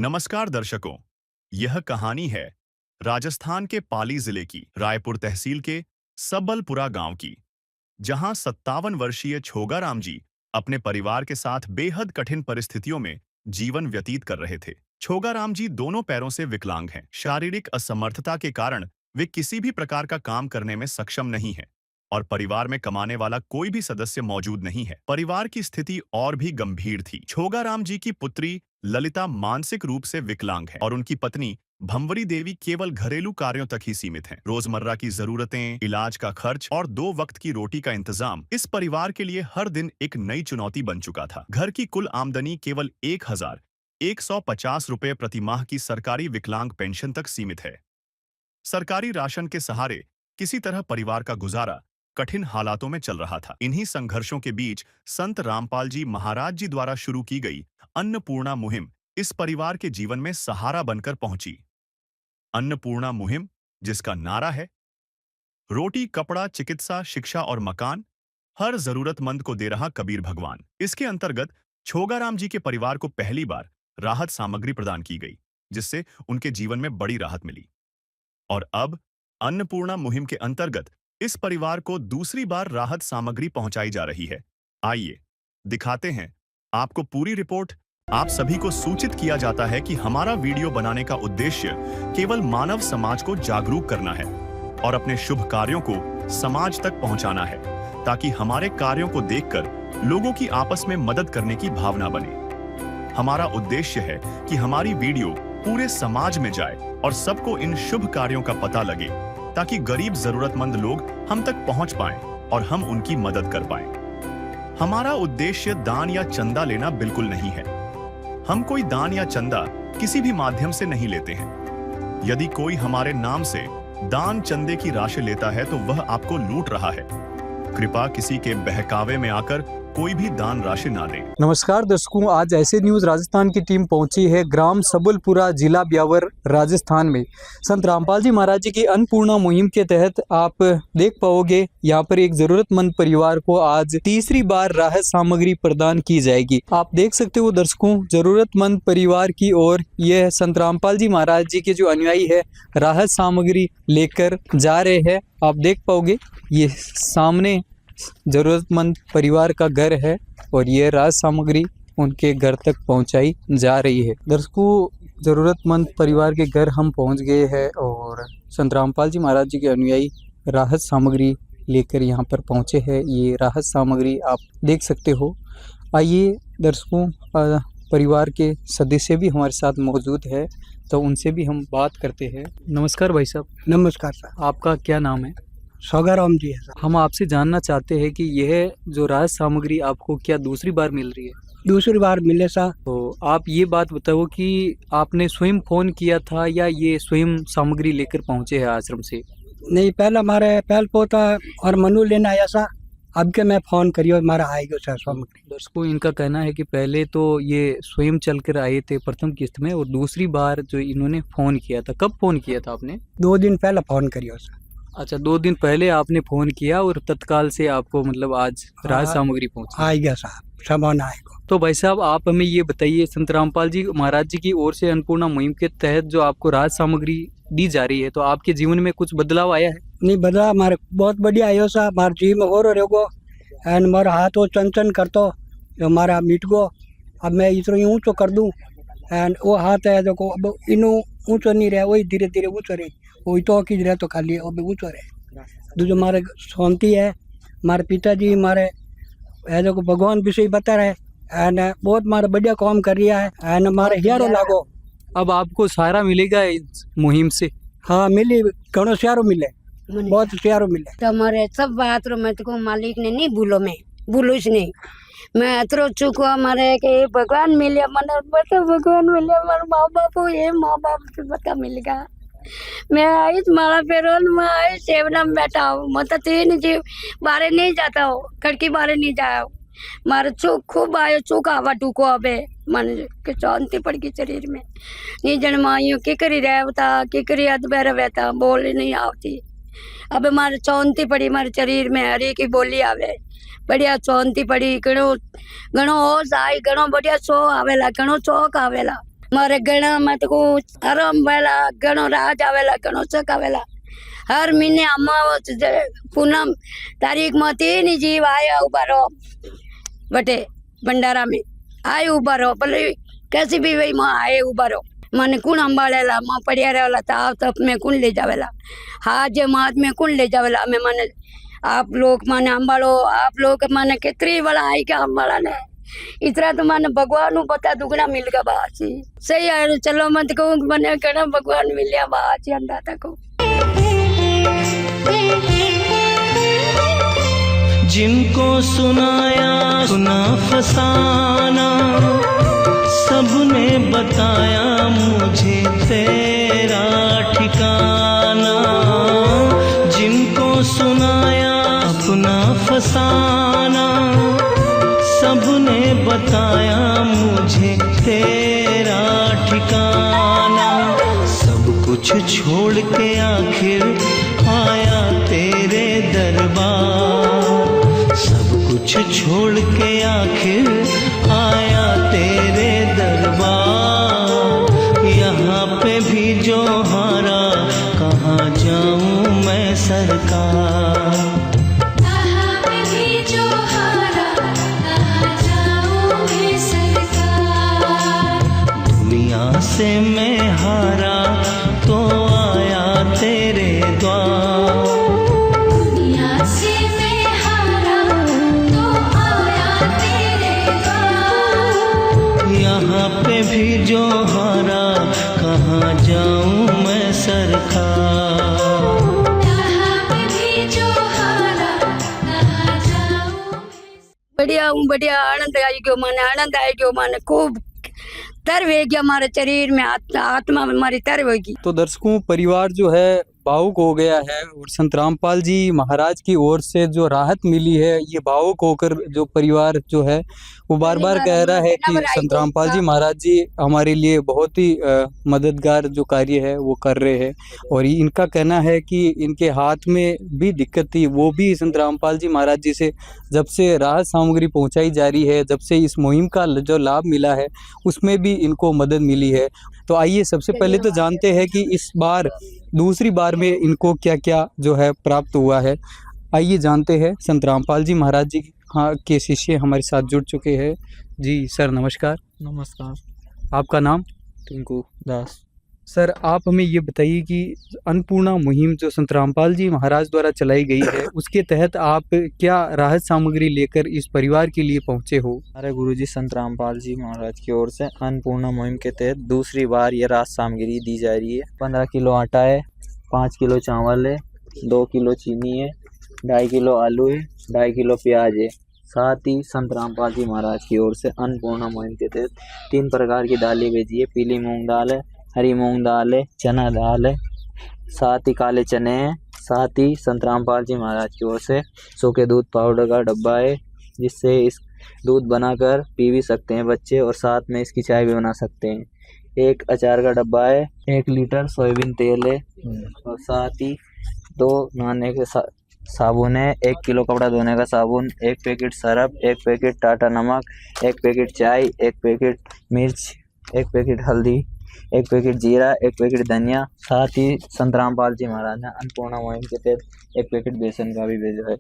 नमस्कार दर्शकों, यह कहानी है राजस्थान के पाली जिले की रायपुर तहसील के सबलपुरा गांव की, जहां 57 वर्षीय छोगाराम जी अपने परिवार के साथ बेहद कठिन परिस्थितियों में जीवन व्यतीत कर रहे थे। छोगाराम जी दोनों पैरों से विकलांग हैं। शारीरिक असमर्थता के कारण वे किसी भी प्रकार का काम करने में सक्षम नहीं हैं और परिवार में कमाने वाला कोई भी सदस्य मौजूद नहीं है। परिवार की स्थिति और भी गंभीर थी। छोगाराम जी की पुत्री ललिता मानसिक रूप से विकलांग है और उनकी पत्नी भंवरी देवी केवल घरेलू कार्यों तक ही सीमित हैं। रोजमर्रा की जरूरतें, इलाज का खर्च और 2 वक्त की रोटी का इंतजाम इस परिवार के लिए हर दिन एक नई चुनौती बन चुका था। घर की कुल आमदनी केवल 1,150 रुपए प्रति माह की सरकारी विकलांग पेंशन तक सीमित है। सरकारी राशन के सहारे किसी तरह परिवार का गुजारा कठिन हालातों में चल रहा था। इन्हीं संघर्षों के बीच संत रामपाल जी महाराज जी द्वारा शुरू की गई अन्नपूर्णा मुहिम इस परिवार के जीवन में सहारा बनकर पहुंची। अन्नपूर्णा मुहिम, जिसका नारा है रोटी, कपड़ा, चिकित्सा, शिक्षा और मकान, हर जरूरतमंद को दे रहा कबीर भगवान। इसके अंतर्गत छोगाराम जी के परिवार को पहली बार राहत सामग्री प्रदान की गई, जिससे उनके जीवन में बड़ी राहत मिली। और अब अन्नपूर्णा मुहिम के अंतर्गत इस परिवार को दूसरी बार राहत सामग्री पहुंचाई जा रही है। आइए दिखाते हैं आपको पूरी रिपोर्ट। आप सभी को सूचित किया जाता है कि हमारा वीडियो बनाने का उद्देश्य केवल मानव समाज को जागरूक करना है और अपने शुभ कार्यों को समाज तक पहुंचाना है, ताकि हमारे कार्यों को देखकर लोगों की आपस में मदद करने की भावना बने। हमारा उद्देश्य है कि हमारी वीडियो पूरे समाज में जाए और सबको इन शुभ कार्यों का पता लगे, ताकि गरीब जरूरतमंद लोग हम तक पहुंच पाएं और हम उनकी मदद कर पाएं। हमारा उद्देश्य दान या चंदा लेना बिल्कुल नहीं है। हम कोई दान या चंदा किसी भी माध्यम से नहीं लेते हैं। यदि कोई हमारे नाम से दान चंदे की राशि लेता है तो वह आपको लूट रहा है। कृपया किसी के बहकावे में आकर कोई भी दान राशि ना दे। नमस्कार दर्शकों, आज ऐसे न्यूज़ राजस्थान की टीम पहुंची है ग्राम सबलपुरा, जिला ब्यावर, राजस्थान में। संत रामपाल जी महाराज जी की अन्नपूर्णा मुहिम के तहत आप देख पाओगे यहाँ पर एक जरूरतमंद परिवार को आज तीसरी बार राहत सामग्री प्रदान की जाएगी। आप देख सकते हो दर्शकों, जरूरतमंद परिवार की ओर यह संत रामपाल जी महाराज जी के जो अनुयायी है राहत सामग्री लेकर जा रहे हैं। आप देख पाओगे ये सामने जरूरतमंद परिवार का घर है और ये राहत सामग्री उनके घर तक पहुंचाई जा रही है। दर्शकों, जरूरतमंद परिवार के घर हम पहुंच गए हैं और संत रामपाल जी महाराज जी के अनुयायी राहत सामग्री लेकर यहां पर पहुंचे हैं। ये राहत सामग्री आप देख सकते हो। आइए दर्शकों, परिवार के सदस्य भी हमारे साथ मौजूद है तो उनसे भी हम बात करते हैं। नमस्कार भाई साहब। नमस्कार सर। आपका क्या नाम है? छोगाराम जी है सर। हम आपसे जानना चाहते हैं कि यह जो राहत सामग्री आपको क्या दूसरी बार मिल रही है? दूसरी बार मिले सर। तो आप ये बात बताओ कि आपने स्वयं फोन किया था या ये स्वयं सामग्री लेकर पहुंचे हैं आश्रम से? नहीं, पहले हमारे पहल पोता और मनु लेने आया सर। अब के मैं फोन करियो हमारा आएगा सर सामग्री। दर्शकों, इनका कहना है कि पहले तो ये स्वयं चलकर आए थे प्रथम किस्त में, और दूसरी बार जो इन्होंने फोन किया था। कब फोन किया था आपने? 2 दिन पहले फोन करियो सर। अच्छा, 2 दिन पहले आपने फोन किया और तत्काल से आपको मतलब आज राहत सामग्री पहुंची? आएगा साहब, सामान आएगा। तो भाई साहब, आप हमें ये बताइए, संत रामपाल जी महाराज जी की ओर से अन्नपूर्णा मुहिम के तहत जो आपको राहत सामग्री दी जा रही है, तो आपके जीवन में कुछ बदलाव आया है? नहीं बदला, हमारे बहुत बढ़िया आयो साहब। हमारे जी में और रहेगो एंड हमारा हाथ वो चंचन करतो हमारा मिट गो। अब मैं इतना ऊँचो कर दूँ एंड वो हाथ है जो अब इनो ऊँचो नहीं रहे, वही धीरे धीरे ऊँचो रहे। वही तो की रहे तो खाली अब ऊँचो रहे। जो हमारे शांति है, हमारे पिताजी हमारे है जो भगवान विषय बता रहे एंड बहुत हमारा बढ़िया काम कर रहा है एंड हमारे हियारो लागो। अब आपको सहारा मिलेगा इस मुहिम से? हाँ मिली, घणो सारो मिले, बहुत सारो मिले। तो हमारे सब बात रो मैं तो मालिक ने नहीं भूलो, मैं भूलूस नहीं। मैं अतरो चुको हमारे के भगवान मिले, मन बता भगवान मिले, हमारे माँ बाप ये माँ बाप से बता मिलेगा। मैं आई माला पेरोल में आई सेवना में बैठा हूँ। मतलब तीन जी बारे नहीं जाता हो, खड़की बारे नहीं जाया। मारे चूक खूब आयो, चूक आवा टूको अबे मन के शांति पड़ गई शरीर में। नहीं जन माइयों की करी रहता, की करी अदबेर रहता, बोल नहीं आवती। अब मारे चौंती पड़ी मारे शरीर में, हरी की बोली आवे, बढ़िया चौंती पड़ी। घणो घणो होश आई, घणो बढ़िया सो आवेला, घणो चौक आवेला। मारे गणा मत को आराम वेला गणो राज आवेला गणो चक आवेला हर महीने अमावस पूनम तारीख में 3 जीव आया उबा रहो बटे भंडारा में आए उबा रहो भले कैसी भी वही माँ आए उबा रहो मन कुण अंबाड़ेला माँ पड़िया रहेला ताव तप में कुण ले जावेला हाथ माथ में कुण ले जावेला मैं माने आप लोग माने अंबाड़ो आप लोग माने कितनी वाला आई क्या अंबाड़ा ने इतना तो माने भगवान को पता दुगना मिल गया बाची सही है चलो मत कहूँ मने कड़ा भगवान मिलिया बाची अंदाता को जिनको सुनाया सुना फसाना सबने बताया मुझे तेरा ठिकाना जिनको सुनाया अपना फसाना सबने बताया मुझे तेरा ठिकाना सब कुछ छोड़ के आखिर आया तेरे दरबार सब कुछ छोड़ के आखिर आया तेरे दरबार यहाँ पे भी जो हारा कहाँ जाऊँ मैं सरकार से मैं हारा तो आया तेरे द्वार दुनिया से मैं हारा तो आया तेरे द्वार यहाँ पे भी जो हारा कहाँ जाऊँ मैं सरकार यहाँ पे भी जो हारा कहाँ जाऊँ बढ़िया हूँ बढ़िया आनंद आई गयो माने खूब तर वे गया हमारे शरीर में आत्मा हमारी तर होगी। तो दर्शकों परिवार जो है भावुक हो गया है और संत रामपाल जी महाराज की ओर से जो राहत मिली है ये भावुक होकर जो परिवार जो है वो बार बार कह रहा है कि संत रामपाल जी महाराज जी हमारे लिए बहुत ही मददगार जो कार्य है वो कर रहे हैं। और इनका कहना है कि इनके हाथ में भी दिक्कत थी वो भी संत रामपाल जी महाराज जी से जब से राहत सामग्री पहुंचाई जा रही है जब से इस मुहिम का जो लाभ मिला है उसमें भी इनको मदद मिली है। तो आइए सबसे पहले तो जानते हैं कि इस बार दूसरी बार में इनको क्या क्या जो है प्राप्त हुआ है। आइए जानते हैं संत रामपाल जी महाराज जी के शिष्य हमारे साथ जुड़ चुके हैं। जी सर नमस्कार। नमस्कार। आपका नाम? टिंकू दास। सर आप हमें ये बताइए कि अन्नपूर्णा मुहिम जो संत रामपाल जी महाराज द्वारा चलाई गई है उसके तहत आप क्या राहत सामग्री लेकर इस परिवार के लिए पहुंचे हो? हमारे गुरुजी संत रामपाल जी महाराज की ओर से अन्नपूर्णा मुहिम के तहत दूसरी बार ये राहत सामग्री दी जा रही है। 15 किलो आटा है, 5 किलो चावल है, 2 किलो चीनी है, 2.5 किलो आलू है, 2.5 किलो प्याज है। साथ ही संत रामपाल जी महाराज की ओर से अन्नपूर्णा मुहिम के तहत 3 प्रकार की दालें भेजी है। पीली मूंग दाल है, हरी मूंग दाल है, चना दाल है, साथ ही काले चने हैं। साथ ही संत रामपाल जी महाराज की ओर से सूखे दूध पाउडर का डब्बा है जिससे इस दूध बनाकर पी भी सकते हैं बच्चे और साथ में इसकी चाय भी बना सकते हैं। एक अचार का डब्बा है, 1 लीटर सोयाबीन तेल है और साथ ही 2 नहाने के साबुन है, 1 किलो कपड़ा धोने का साबुन, 1 पैकेट सरफ, 1 पैकेट टाटा नमक, 1 पैकेट चाय, 1 पैकेट मिर्च, 1 पैकेट हल्दी, 1 पैकेट जीरा, 1 पैकेट धनिया। साथ ही संत रामपाल जी महाराज ने अन्नपूर्णा मुहिम के तहत 1 पैकेट बेसन का भी भेजा है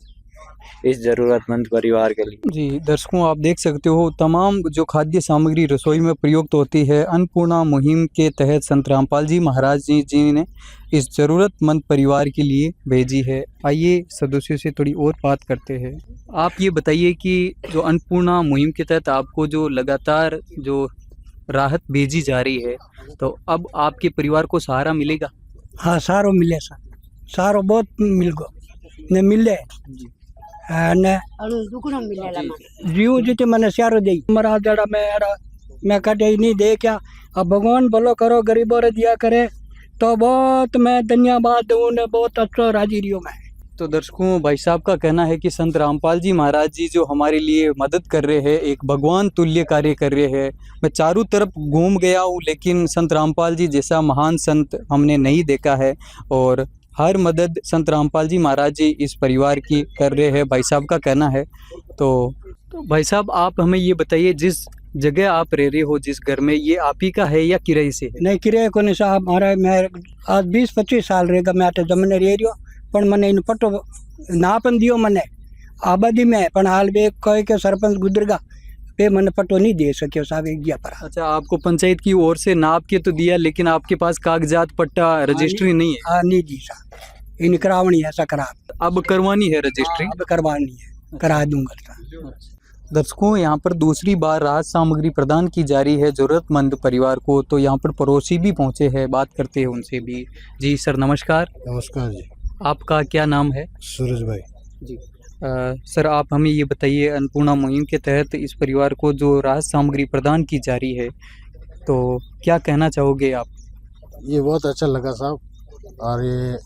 इस जरूरतमंद परिवार के लिए। जी दर्शकों आप देख सकते हो तमाम जो खाद्य सामग्री रसोई में प्रयुक्त होती है अन्नपूर्णा मुहिम के तहत संत रामपाल जी महाराज जी ने इस ज़रूरतमंद परिवार के लिए भेजी है। आइए सदस्यों से थोड़ी और बात करते हैं। आप ये बताइए कि जो अन्नपूर्णा मुहिम के तहत आपको जो लगातार जो राहत भेजी जा रही है तो अब आपके परिवार को सहारा मिलेगा? हाँ सारो मिले सारो बहुत मिल गो ने मिले ने दुगना मिलेला जीव जीते मैंने सारो दे मरा जड़ा मैं कटे ही नहीं दे क्या। अब भगवान भलो करो गरीबों रे दिया करे तो बहुत मैं धन्यवाद दूँ ने बहुत अच्छा राजी रियो मैं। तो दर्शकों भाई साहब का कहना है कि संत रामपाल जी महाराज जी जो हमारे लिए मदद कर रहे हैं एक भगवान तुल्य कार्य कर रहे हैं। मैं चारों तरफ घूम गया हूँ लेकिन संत रामपाल जी जैसा महान संत हमने नहीं देखा है और हर मदद संत रामपाल जी महाराज जी इस परिवार की कर रहे हैं भाई साहब का कहना है। तो भाई साहब आप हमें ये बताइए जिस जगह आप रह रहे हो जिस घर में, ये आप ही का है या किराए से है? नहीं किराए को नहीं साहब मारा मैं आज 20-25 साल रहेगा मैं आटे जमीन रही रहो पण मने इन पट्टो ना पण दियो मने आबादी में पण हाल बे कहे के सरपंच गुजरगा पे मने पट्टो नहीं दे सक्यो साहब एक गया पर अच्छा, आपको पंचायत की ओर से नाप के तो दिया, लेकिन आपके पास कागजात पट्टा रजिस्ट्री नहीं है। हाँ नहीं दी साहब इन करावनी ऐसा करा अब करवानी है रजिस्ट्री। अब करवानी है करा दूंगा साहब। दर्शकों, यहाँ पर दूसरी बार राहत सामग्री प्रदान की जा रही है जरूरतमंद परिवार को, तो यहाँ पर पड़ोसी भी पहुँचे हैं, बात करते हैं उनसे भी। जी सर नमस्कार, नमस्कार जी। आपका क्या नाम है? सूरज भाई। जी सर, आप हमें ये बताइए, अन्नपूर्णा मुहिम के तहत इस परिवार को जो राहत सामग्री प्रदान की जा रही है, तो क्या कहना चाहोगे आप? ये बहुत अच्छा लगा साहब, और ये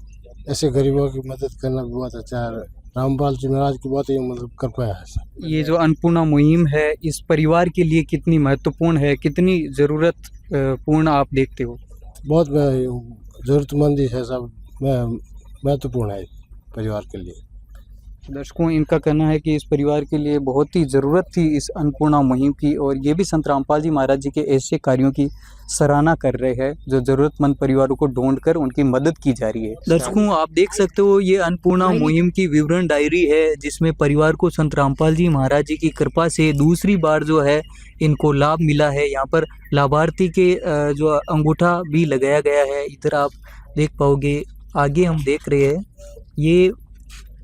ऐसे गरीबों की मदद करना भी बहुत अच्छा है। रामपाल जी महाराज की बहुत ही मदद कर पाया है साहब। ये जो अन्नपूर्णा मुहिम है इस परिवार के लिए कितनी महत्वपूर्ण है, कितनी ज़रूरत पूर्ण आप देखते हो? बहुत ज़रूरतमंद है साहब, महत्वपूर्ण है परिवार के लिए। दर्शकों, इनका कहना है कि इस परिवार के लिए बहुत ही ज़रूरत थी इस अन्नपूर्णा मुहिम की, और ये भी संत रामपाल जी महाराज जी के ऐसे कार्यों की सराहना कर रहे हैं जो ज़रूरतमंद परिवारों को ढूंढकर उनकी मदद की जा रही है। दर्शकों, आप देख सकते हो ये अन्नपूर्णा मुहिम की विवरण डायरी है, जिसमें परिवार को संत रामपाल जी महाराज जी की कृपा से दूसरी बार जो है इनको लाभ मिला है। यहाँ पर लाभार्थी के जो अंगूठा भी लगाया गया है, इधर आप देख पाओगे। आगे हम देख रहे हैं ये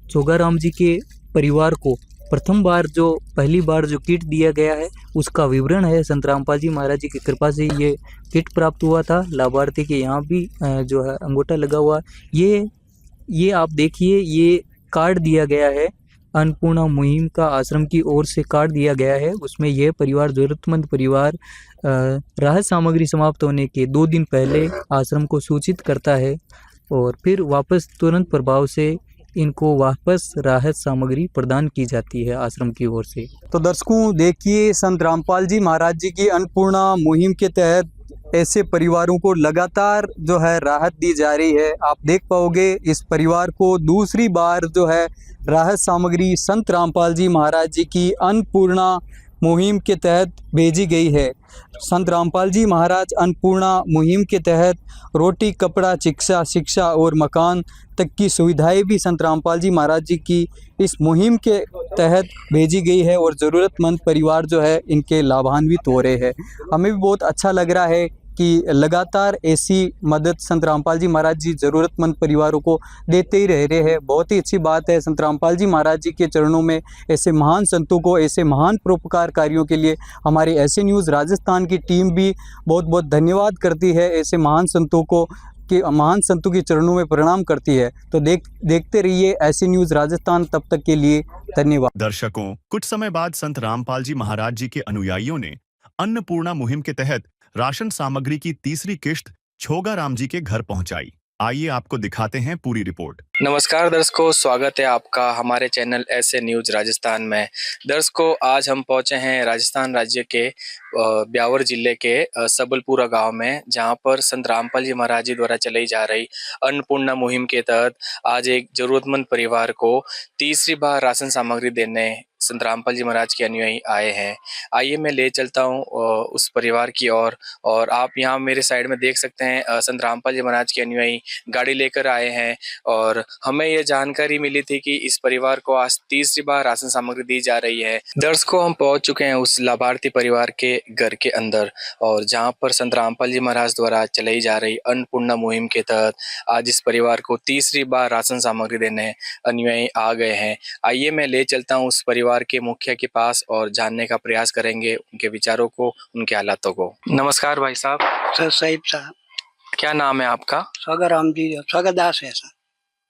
छोगाराम जी के परिवार को पहली बार जो किट दिया गया है उसका विवरण है। संत रामपाल जी महाराज जी की कृपा से ये किट प्राप्त हुआ था। लाभार्थी के यहाँ भी जो है अंगूठा लगा हुआ, ये आप देखिए, ये कार्ड दिया गया है, अन्नपूर्णा मुहिम का आश्रम की ओर से कार्ड दिया गया है। उसमें यह परिवार, ज़रूरतमंद परिवार, राहत सामग्री समाप्त होने के 2 दिन पहले आश्रम को सूचित करता है और फिर वापस तुरंत प्रभाव से इनको वापस राहत सामग्री प्रदान की जाती है आश्रम की ओर से। तो दर्शकों देखिए, संत रामपाल जी महाराज जी की अन्नपूर्णा मुहिम के तहत ऐसे परिवारों को लगातार जो है राहत दी जा रही है। आप देख पाओगे इस परिवार को दूसरी बार जो है राहत सामग्री संत रामपाल जी महाराज जी की अन्नपूर्णा मुहिम के तहत भेजी गई है। संत रामपाल जी महाराज अन्नपूर्णा मुहिम के तहत रोटी, कपड़ा, शिक्षा और मकान तक की सुविधाएं भी संत रामपाल जी महाराज जी की इस मुहिम के तहत भेजी गई है, और ज़रूरतमंद परिवार जो है इनके लाभान्वित हो रहे हैं। हमें भी बहुत अच्छा लग रहा है कि लगातार ऐसी मदद संत रामपाल जी महाराज जी ज़रूरतमंद परिवारों को देते ही रह रहे हैं। बहुत ही अच्छी बात है। संत रामपाल जी महाराज जी के चरणों में ऐसे महान संतों को, ऐसे महान परोपकार कार्यों के लिए हमारी ऐसे न्यूज़ राजस्थान की टीम भी बहुत बहुत धन्यवाद करती है। ऐसे महान संतों को महान संतों के चरणों में प्रणाम करती है। तो देखते रहिए ऐसी न्यूज़ राजस्थान। तब तक के लिए धन्यवाद। दर्शकों, कुछ समय बाद संत रामपाल जी महाराज जी के अनुयायियों ने अन्नपूर्णा मुहिम के तहत राशन सामग्री की तीसरी किश्त छोगाराम जी के घर पहुंचाई। आइए आपको दिखाते हैं पूरी रिपोर्ट। नमस्कार दर्शकों, स्वागत है आपका हमारे चैनल ऐसे न्यूज राजस्थान में। दर्शकों, आज हम पहुंचे हैं राजस्थान राज्य के ब्यावर जिले के सबलपुरा गांव में, जहां पर संत रामपाल जी महाराज जी द्वारा चलाई जा रही अन्नपूर्णा मुहिम के तहत आज एक जरूरतमंद परिवार को तीसरी बार राशन सामग्री देने संत रामपाल जी महाराज के अनुयायी आए हैं। आइए मैं ले चलता हूं उस परिवार की ओर। और आप यहां मेरे साइड में देख सकते हैं संत रामपाल जी महाराज के अनुयायी गाड़ी लेकर आए हैं, और हमें ये जानकारी मिली थी कि इस परिवार को आज तीसरी बार राशन सामग्री दी जा रही है। दर्शकों, हम पहुंच चुके हैं उस लाभार्थी परिवार के घर के अंदर, और जहां पर संत रामपाल जी महाराज द्वारा चलाई जा रही अन्नपूर्णा मुहिम के तहत आज इस परिवार को तीसरी बार राशन सामग्री देने अनुयायी आ गए हैं। आइए मैं ले चलता हूँ उस परिवार के मुखिया के पास और जानने का प्रयास करेंगे उनके विचारों को, उनके हालातों को। नमस्कार भाई साहब। सर साहिब साहब, क्या नाम है आपका? छोगाराम जी, छोगादास है सर।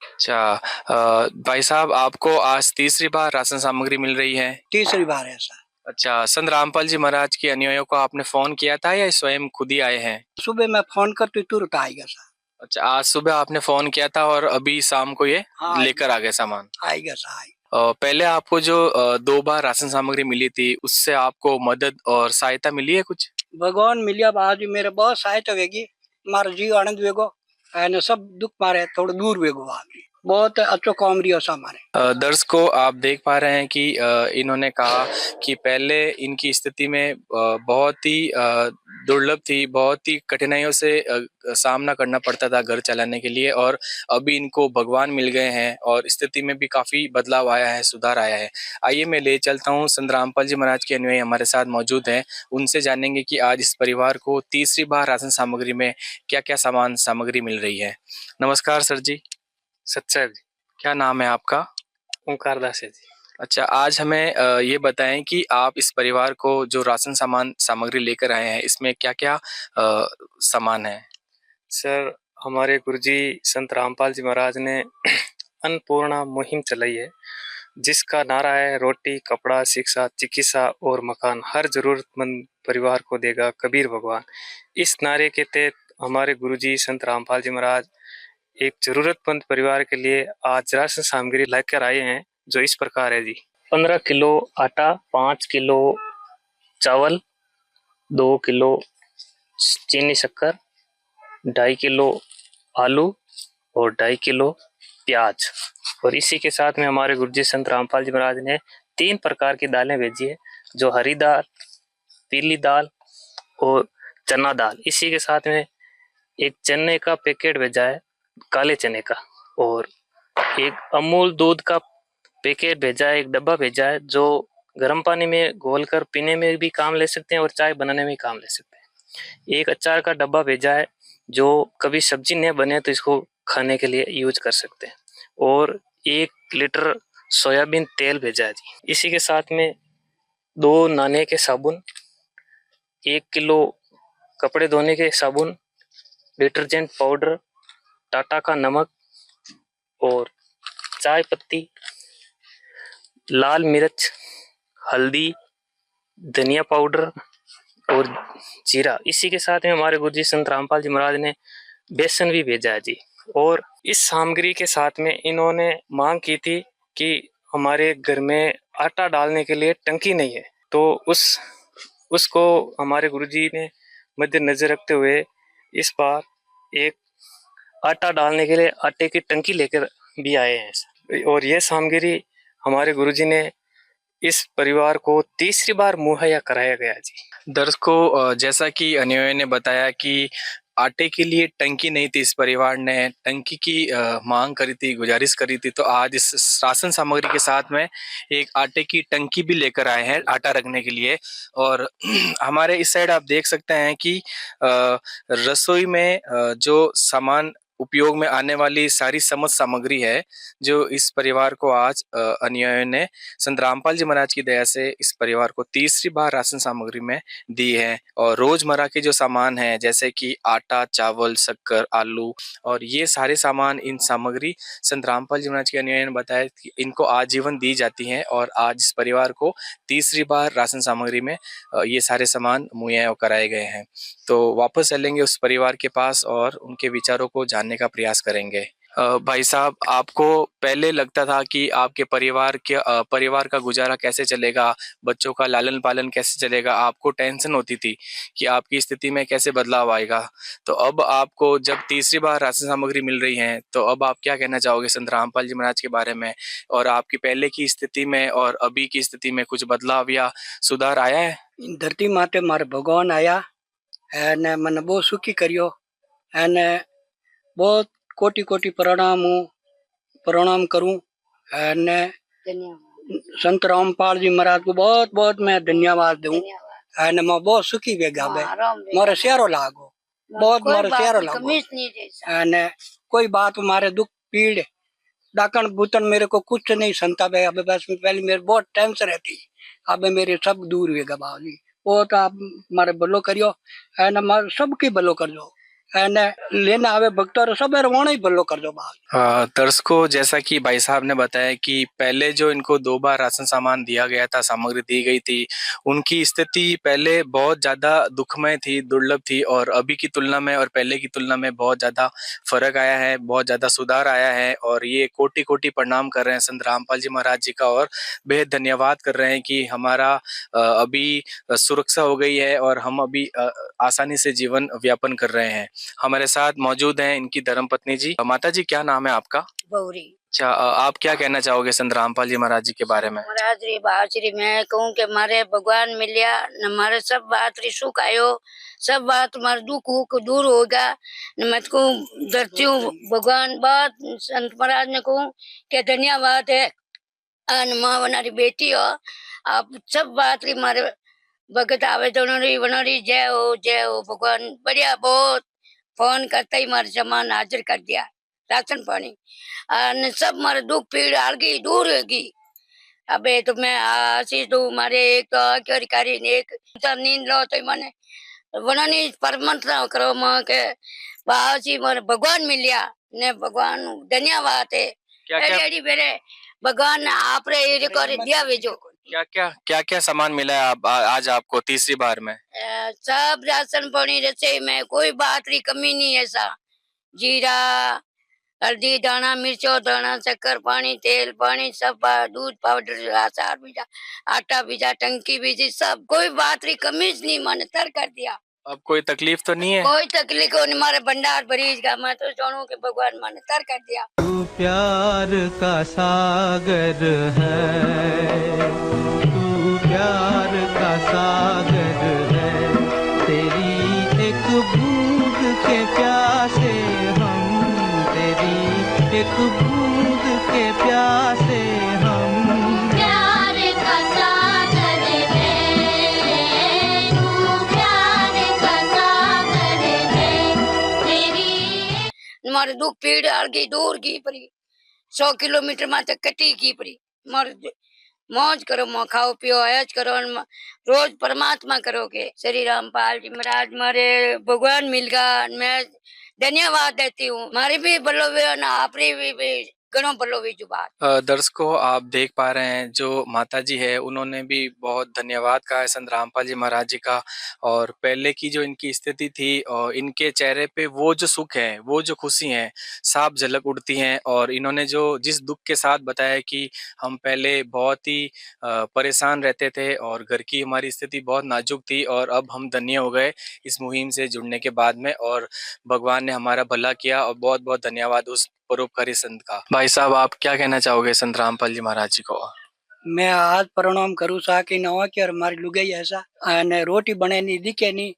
अच्छा, भाई साहब, आपको आज तीसरी बार राशन सामग्री मिल रही है? तीसरी बार है सर। अच्छा, संत रामपाल जी महाराज के अनुयायियों को आपने फोन किया था या स्वयं खुद ही आए हैं? सुबह मैं फोन कर तो तुरंत आएगा सर। अच्छा, आज सुबह आपने फोन किया था और अभी शाम को ये लेकर आ गए सामान? आएगा सर। पहले आपको जो 2 बार राशन सामग्री मिली थी, उससे आपको मदद और सहायता मिली है कुछ? भगवान मिलिया आज मेरे बहुत सहायता होगी, मारा जीव आनंद वेगो एने सब दुख मारे थोड़ा दूर वेगो आपकी। बहुत अच्छो काम रियो सा हमारे। दर्शकों, आप देख पा रहे हैं कि इन्होंने कहा कि पहले इनकी स्थिति में बहुत ही दुर्लभ थी, बहुत ही कठिनाइयों से सामना करना पड़ता था घर चलाने के लिए, और अभी इनको भगवान मिल गए हैं और स्थिति में भी काफी बदलाव आया है, सुधार आया है। आइए मैं ले चलता हूँ, संत रामपाल जी महाराज के अनुयायी हमारे साथ मौजूद हैं, उनसे जानेंगे कि आज इस परिवार को तीसरी बार राशन सामग्री में क्या क्या सामग्री मिल रही है। नमस्कार सर जी। सच्चा जी। क्या नाम है आपका? ओंकार दास है जी। अच्छा, आज हमें ये बताएं कि आप इस परिवार को जो राशन सामग्री लेकर आए हैं, इसमें क्या क्या सामान है? सर, हमारे गुरुजी संत रामपाल जी महाराज ने अन्नपूर्णा मुहिम चलाई है, जिसका नारा है रोटी, कपड़ा, शिक्षा, चिकित्सा और मकान हर जरूरतमंद परिवार को देगा कबीर भगवान। इस नारे के तहत हमारे गुरुजी संत रामपाल जी महाराज एक जरूरतमंद परिवार के लिए आज राशन सामग्री लेकर आए हैं, जो इस प्रकार है जी। 15 किलो आटा, 5 किलो चावल, 2 किलो चीनी शक्कर, 2.5 किलो आलू और 2.5 किलो प्याज। और इसी के साथ में हमारे गुरुजी संत रामपाल जी महाराज ने 3 प्रकार की दालें भेजी है, जो हरी दाल, पीली दाल और चना दाल। इसी के साथ में एक चने का पैकेट भेजा है, काले चने का, और एक अमूल दूध का पैकेट भेजा है, एक डब्बा भेजा है, जो गर्म पानी में घोलकर पीने में भी काम ले सकते हैं और चाय बनाने में भी काम ले सकते हैं। एक अचार का डब्बा भेजा है, जो कभी सब्जी नहीं बने तो इसको खाने के लिए यूज कर सकते हैं, और 1 लीटर सोयाबीन तेल भेजा है जी। इसी के साथ में 2 नहाने के साबुन, 1 किलो कपड़े धोने के साबुन, डिटर्जेंट पाउडर, टाटा का नमक और चाय पत्ती, लाल मिर्च, हल्दी, धनिया पाउडर और जीरा। इसी के साथ में हमारे गुरुजी संत रामपाल जी महाराज ने बेसन भी भेजा है जी। और इस सामग्री के साथ में इन्होंने मांग की थी कि हमारे घर में आटा डालने के लिए टंकी नहीं है, तो उसको हमारे गुरुजी ने मद्देनजर रखते हुए इस बार एक आटा डालने के लिए आटे की टंकी लेकर भी आए हैं। और यह सामग्री हमारे गुरुजी ने इस परिवार को तीसरी बार मुहैया कराया गया जी। दर्शकों, जैसा कि अनुयायी ने बताया कि आटे के लिए टंकी नहीं थी, इस परिवार ने टंकी की मांग करी थी, गुजारिश करी थी, तो आज इस राशन सामग्री के साथ में एक आटे की टंकी भी लेकर आए हैं आटा रखने के लिए। और हमारे इस साइड आप देख सकते हैं कि रसोई में जो सामान उपयोग में आने वाली सारी समस्त सामग्री है, जो इस परिवार को आज अनुयायियों ने संत रामपाल जी महाराज की दया से इस परिवार को तीसरी बार राशन सामग्री में दी है। और रोजमर्रा के जो सामान है, जैसे कि आटा, चावल, शक्कर, आलू, और ये सारे सामान, इन सामग्री संत रामपाल जी महाराज के अनुयायियों ने बताया कि इनको आजीवन दी जाती हैं, और आज इस परिवार को तीसरी बार राशन सामग्री में ये सारे सामान मुहैया कराए गए हैं। तो वापस चलेंगे उस परिवार के पास और उनके विचारों को जानने का प्रयास करेंगे। भाई साहब, आपको पहले लगता था कि आपके परिवार का गुजारा कैसे चलेगा, बच्चों का लालन पालन कैसे चलेगा, आपको टेंशन होती थी कि आपकी स्थिति में कैसे बदलाव आएगा। तो अब आपको जब तीसरी बार राशन सामग्री मिल रही है, तो अब आप क्या कहना चाहोगे संत रामपाल जी महाराज के बारे में, और आपकी पहले की स्थिति में और अभी की स्थिति में कुछ बदलाव या सुधार आया है? धरती माते मारे भगवान आया एने मन बहुत सुखी करियो, एने बहुत कोटि कोटि प्रणाम करूं, एने संत रामपाल जी महाराज को बहुत बहुत मैं धन्यवाद दूं। एने मैं बहुत सुखी वेगा बे मारे स्यारो लागो, बहुत मारे स्यारो लागो। एने कोई बात मारे दुख पीड़ डाकन बुतन मेरे को कुछ नहीं संता बे। अब बस पहले मेरे बहुत टेंशन रहती, अब मेरे सब दूर वेगा बाजी। वो तो आप मारे भलो करियो, एने मारे सबकी भलो कर दो, एने लेना आवे भक्तों सब ही भलो कर दो बात। दर्शकों, जैसा कि भाई साहब ने बताया कि पहले जो इनको 2 बार राशन सामान दिया गया था, सामग्री दी गई थी, उनकी स्थिति पहले बहुत ज्यादा दुखमय थी, दुर्लभ थी, और अभी की तुलना में और पहले की तुलना में बहुत ज्यादा फर्क आया है, बहुत ज्यादा सुधार आया है। और ये कोटि कोटि प्रणाम कर रहे हैं संत रामपाल जी महाराज जी का, और बेहद धन्यवाद कर रहे हैं कि हमारा अभी सुरक्षा हो गई है और हम अभी आसानी से जीवन व्यापन कर रहे हैं। हमारे साथ मौजूद हैं इनकी धर्मपत्नी जी। माता जी, क्या नाम है आपका? गौरी। अच्छा, आप क्या कहना चाहोगे संत रामपाल जी महाराज जी के बारे में? महाराज री बाजरी मैं कहूँ कि मारे भगवान मिलिया न मारे सब बात री सुख आयो, सब बात मारे दुख उख दूर होगा। न मैं को धरती हूँ भगवान बात संत महाराज ने कहूँ कि धन्यवाद है। अन माँ बनारी बेटी हो आप सब बात री मारे भगत आवेदनों री बनोरी जय हो भगवान बढ़िया बहुत फोन करते ही मारे सामान हाजिर कर दिया राशन पानी और सब मारे दुख पीड़ आलगी दूर होगी। अबे तो मैं आशीष दू मारे एक तो अधिकारी ने एक तो नींद लो तो मैंने वनानी परमंत्रण करो मां के बाजी मारे भगवान मिलिया ने भगवान धन्यवाद है। क्या क्या एडी बेरे भगवान ने आप रे ये कर दिया भेजो। क्या क्या सामान मिला है आज आपको तीसरी बार में? सब राशन पानी रसोई में कोई बात री कमी नहीं है सा जीरा हल्दी दाना मिर्चो दाना शक्कर पानी तेल पानी सब दूध पाउडर अचार बीजा आटा बीजा टंकी बीजी सब कोई बात री कमी नहीं मन तर कर दिया। अब कोई तकलीफ तो नहीं है? कोई तकलीफ नहीं हमारे भंडार भरीज का मैं तो चाहूँ कि भगवान मन तर कर दिया। तू प्यार का सागर है, तू प्यार का सागर है, तेरी एक बूंद के प्यासे हम, तेरी एक बूंद के प्यासे हम। प्यार का सागर है तू प्यार का सागर है तेरी हमारे दुख पीड़ अलगी दूर की परी 100 किलोमीटर में तक कटी की परी मर मौज करो मो खाओ पियो ऐश करो रोज परमात्मा करोगे। श्री रामपाल जी महाराज मारे भगवान मिल गया मैं धन्यवाद देती हूँ। मारी भी बलोवे ना आपरी भी गणों बलोवी जुबान। दर्शकों आप देख पा रहे हैं जो माता जी है उन्होंने भी बहुत धन्यवाद कहा है संत रामपाल जी महाराज जी का। और पहले की जो इनकी स्थिति थी और इनके चेहरे पे वो जो सुख है वो जो खुशी है साफ झलक उठती हैं। और इन्होंने जो जिस दुख के साथ बताया कि हम पहले बहुत ही परेशान रहते थे और घर की हमारी स्थिति बहुत नाजुक थी और अब हम धन्य हो गए इस मुहिम से जुड़ने के बाद में और भगवान ने हमारा भला किया। और बहुत बहुत धन्यवाद उस परोपकारी संत का। भाई साहब आप क्या कहना चाहोगे संत रामपाल जी महाराज जी को? मैं आज प्रणाम करूँ सा कि नवा के मारी लुगाई ऐसा ने रोटी बने नहीं दिखे नहीं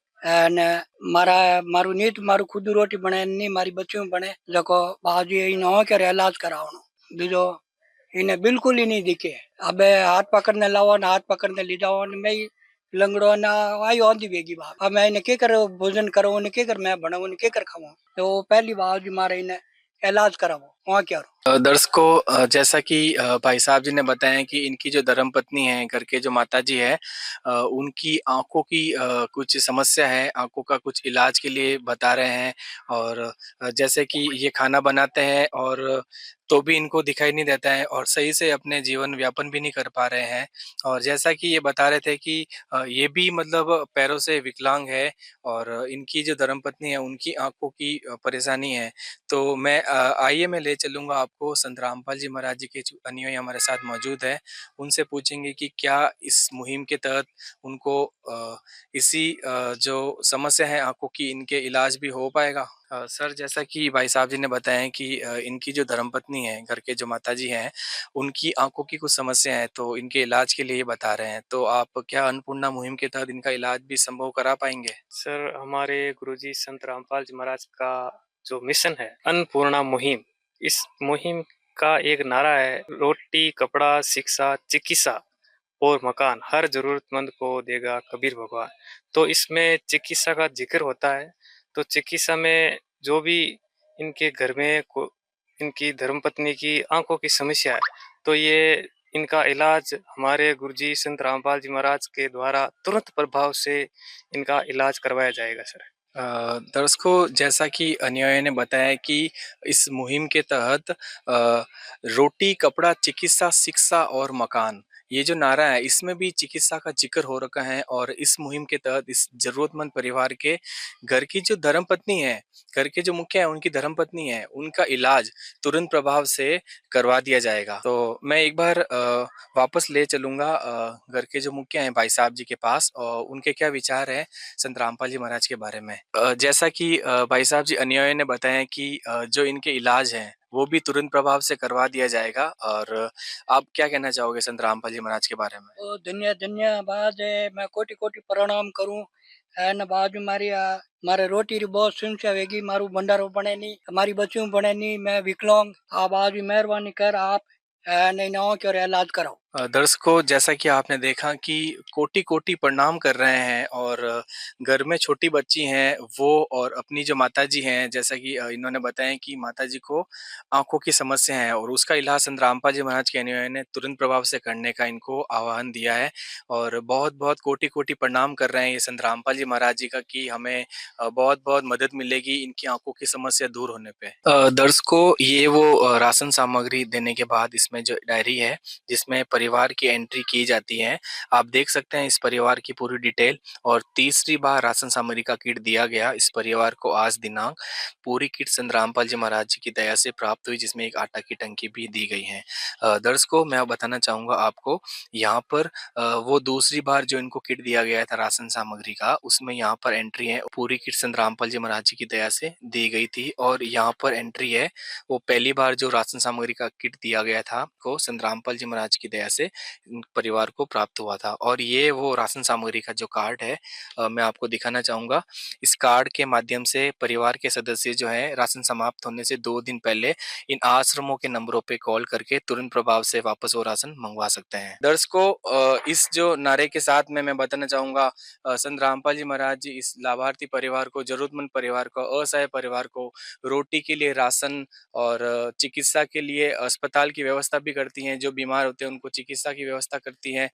ने मारा मारू नीत मारू खुद रोटी बने नहीं मारी बच्चियों बने जको बाजी नवा के इलाज करावनो दूजो इन्हें बिल्कुल ही नहीं दिखे। अब हाथ पकड़ने लाओ ना हाथ पकड़ने ले जाओ मैं लंगड़ो ना आई आंधी बेगी बात। अब मैं इन्हें के कर भोजन करो उन्हें के कर मैं बनाऊं उन्हें के कर खाऊं तो पहली बार जी मारे इन्हें इलाज कराओ वहाँ क्या। दर्शकों जैसा कि भाई साहब जी ने बताया कि इनकी जो धर्मपत्नी है घर के जो माता जी है उनकी आंखों की कुछ समस्या है, आंखों का कुछ इलाज के लिए बता रहे हैं। और जैसे कि ये खाना बनाते हैं और तो भी इनको दिखाई नहीं देता है और सही से अपने जीवन व्यापन भी नहीं कर पा रहे हैं। और जैसा कि ये बता रहे थे कि ये भी मतलब पैरों से विकलांग है और इनकी जो धर्मपत्नी है उनकी आंखों की परेशानी है। तो मैं आइए मैं ले चलूंगा आपको संत रामपाल जी महाराज जी के अनुयायी हमारे साथ मौजूद है। उनसे पूछेंगे कि क्या इस मुहिम के तहत उनको इसी जो समस्या है आंखों की इनके इलाज भी हो पाएगा। सर जैसा कि भाई साहब जी ने बताया कि इनकी जो धर्मपत्नी है घर के जो माता जी हैं उनकी आंखों की कुछ समस्या है तो इनके इलाज के लिए बता रहे हैं। तो आप क्या अन्नपूर्णा मुहिम के तहत इनका इलाज भी संभव करा पाएंगे? सर हमारे गुरुजी संत रामपाल जी महाराज का जो मिशन है अन्नपूर्णा मुहिम, इस मुहिम का एक नारा है रोटी कपड़ा शिक्षा चिकित्सा और मकान हर जरूरतमंद को देगा कबीर भगवान। तो इसमें चिकित्सा का जिक्र होता है। तो चिकित्सा में जो भी इनके घर में इनकी धर्मपत्नी की आंखों की समस्या है तो ये इनका इलाज हमारे गुरुजी संत रामपाल जी महाराज के द्वारा तुरंत प्रभाव से इनका इलाज करवाया जाएगा सर। दर्शकों जैसा कि अनुयायी ने बताया कि इस मुहिम के तहत रोटी कपड़ा चिकित्सा शिक्षा और मकान ये जो नारा है इसमें भी चिकित्सा का जिक्र हो रखा है। और इस मुहिम के तहत इस जरूरतमंद परिवार के घर की जो धर्मपत्नी है घर के जो मुखिया है उनकी धर्मपत्नी है उनका इलाज तुरंत प्रभाव से करवा दिया जाएगा। तो मैं एक बार वापस ले चलूंगा घर के जो मुखिया हैं भाई साहब जी के पास और उनके क्या विचार है संत रामपाल जी महाराज के बारे में। जैसा कि भाई साहब जी अनुयायी ने बताया कि जो इनके इलाज है वो भी तुरंत प्रभाव से करवा दिया जाएगा। और आप क्या कहना चाहोगे संत रामपाल जी महाराज के बारे में? तो धन्यवाद है, मैं कोटि कोटि प्रणाम करूं। एन बाजू मारी मारे रोटी री बहुत समस्या वेगी, मारू भंडारो बने नहीं, हमारी बच्चियों बने नहीं, मैं विकलांग। आप आज भी मेहरबानी कर आप नहीं ना क्यों इलाज कराओ। दर्शकों, जैसा कि आपने देखा कि कोटि कोटि प्रणाम कर रहे हैं और घर में छोटी बच्ची हैं वो, और अपनी जो माताजी हैं, जैसा कि इन्होंने बताया कि माताजी को आंखों की समस्या है और उसका इलाज संत रामपाल जी महाराज के अनुयायियों ने तुरंत प्रभाव से करने का इनको आह्वान दिया है। और बहुत बहुत कोटि कोटि प्रणाम कर रहे हैं ये संत रामपाल जी महाराज जी का कि हमें बहुत बहुत मदद मिलेगी इनकी आंखों की समस्या दूर होने पे। दर्शकों, ये वो राशन सामग्री देने के बाद इसमें जो डायरी है जिसमें परिवार की एंट्री की जाती है, आप देख सकते हैं इस परिवार की पूरी डिटेल। और तीसरी बार राशन सामग्री का किट दिया गया इस परिवार को आज दिनांक। पूरी किट संत रामपाल जी महाराज जी की दया से प्राप्त हुई, जिसमें एक आटा की टंकी भी दी गई है। दर्शकों, मैं बताना चाहूंगा आपको, यहाँ पर वो दूसरी बार जो इनको किट दिया गया था राशन सामग्री का, उसमें यहाँ पर एंट्री है। पूरी किट संत रामपाल जी महाराज जी की दया से दी गई थी और यहाँ पर एंट्री है वो पहली बार जो राशन सामग्री का किट दिया गया था को संत रामपाल जी महाराज की दया से परिवार को प्राप्त हुआ था। और ये वो राशन सामग्री का जो कार्ड है मैं आपको दिखाना चाहूंगा। इस कार्ड के माध्यम से परिवार के सदस्य जो है राशन समाप्त होने से 2 दिन पहले इन आश्रमों के नंबरों पे कॉल करके तुरंत प्रभाव से वापस वो राशन मंगवा सकते हैं। दर्शकों, इस जो नारे के साथ में मैं बताना चाहूंगा, संत रामपाल जी महाराज जी इस लाभार्थी परिवार को, जरूरतमंद परिवार को, असहाय परिवार को रोटी के लिए राशन और चिकित्सा के लिए अस्पताल की व्यवस्था भी करती हैं। जो बीमार होते हैं उनको चिकित्सा की व्यवस्था करती हैं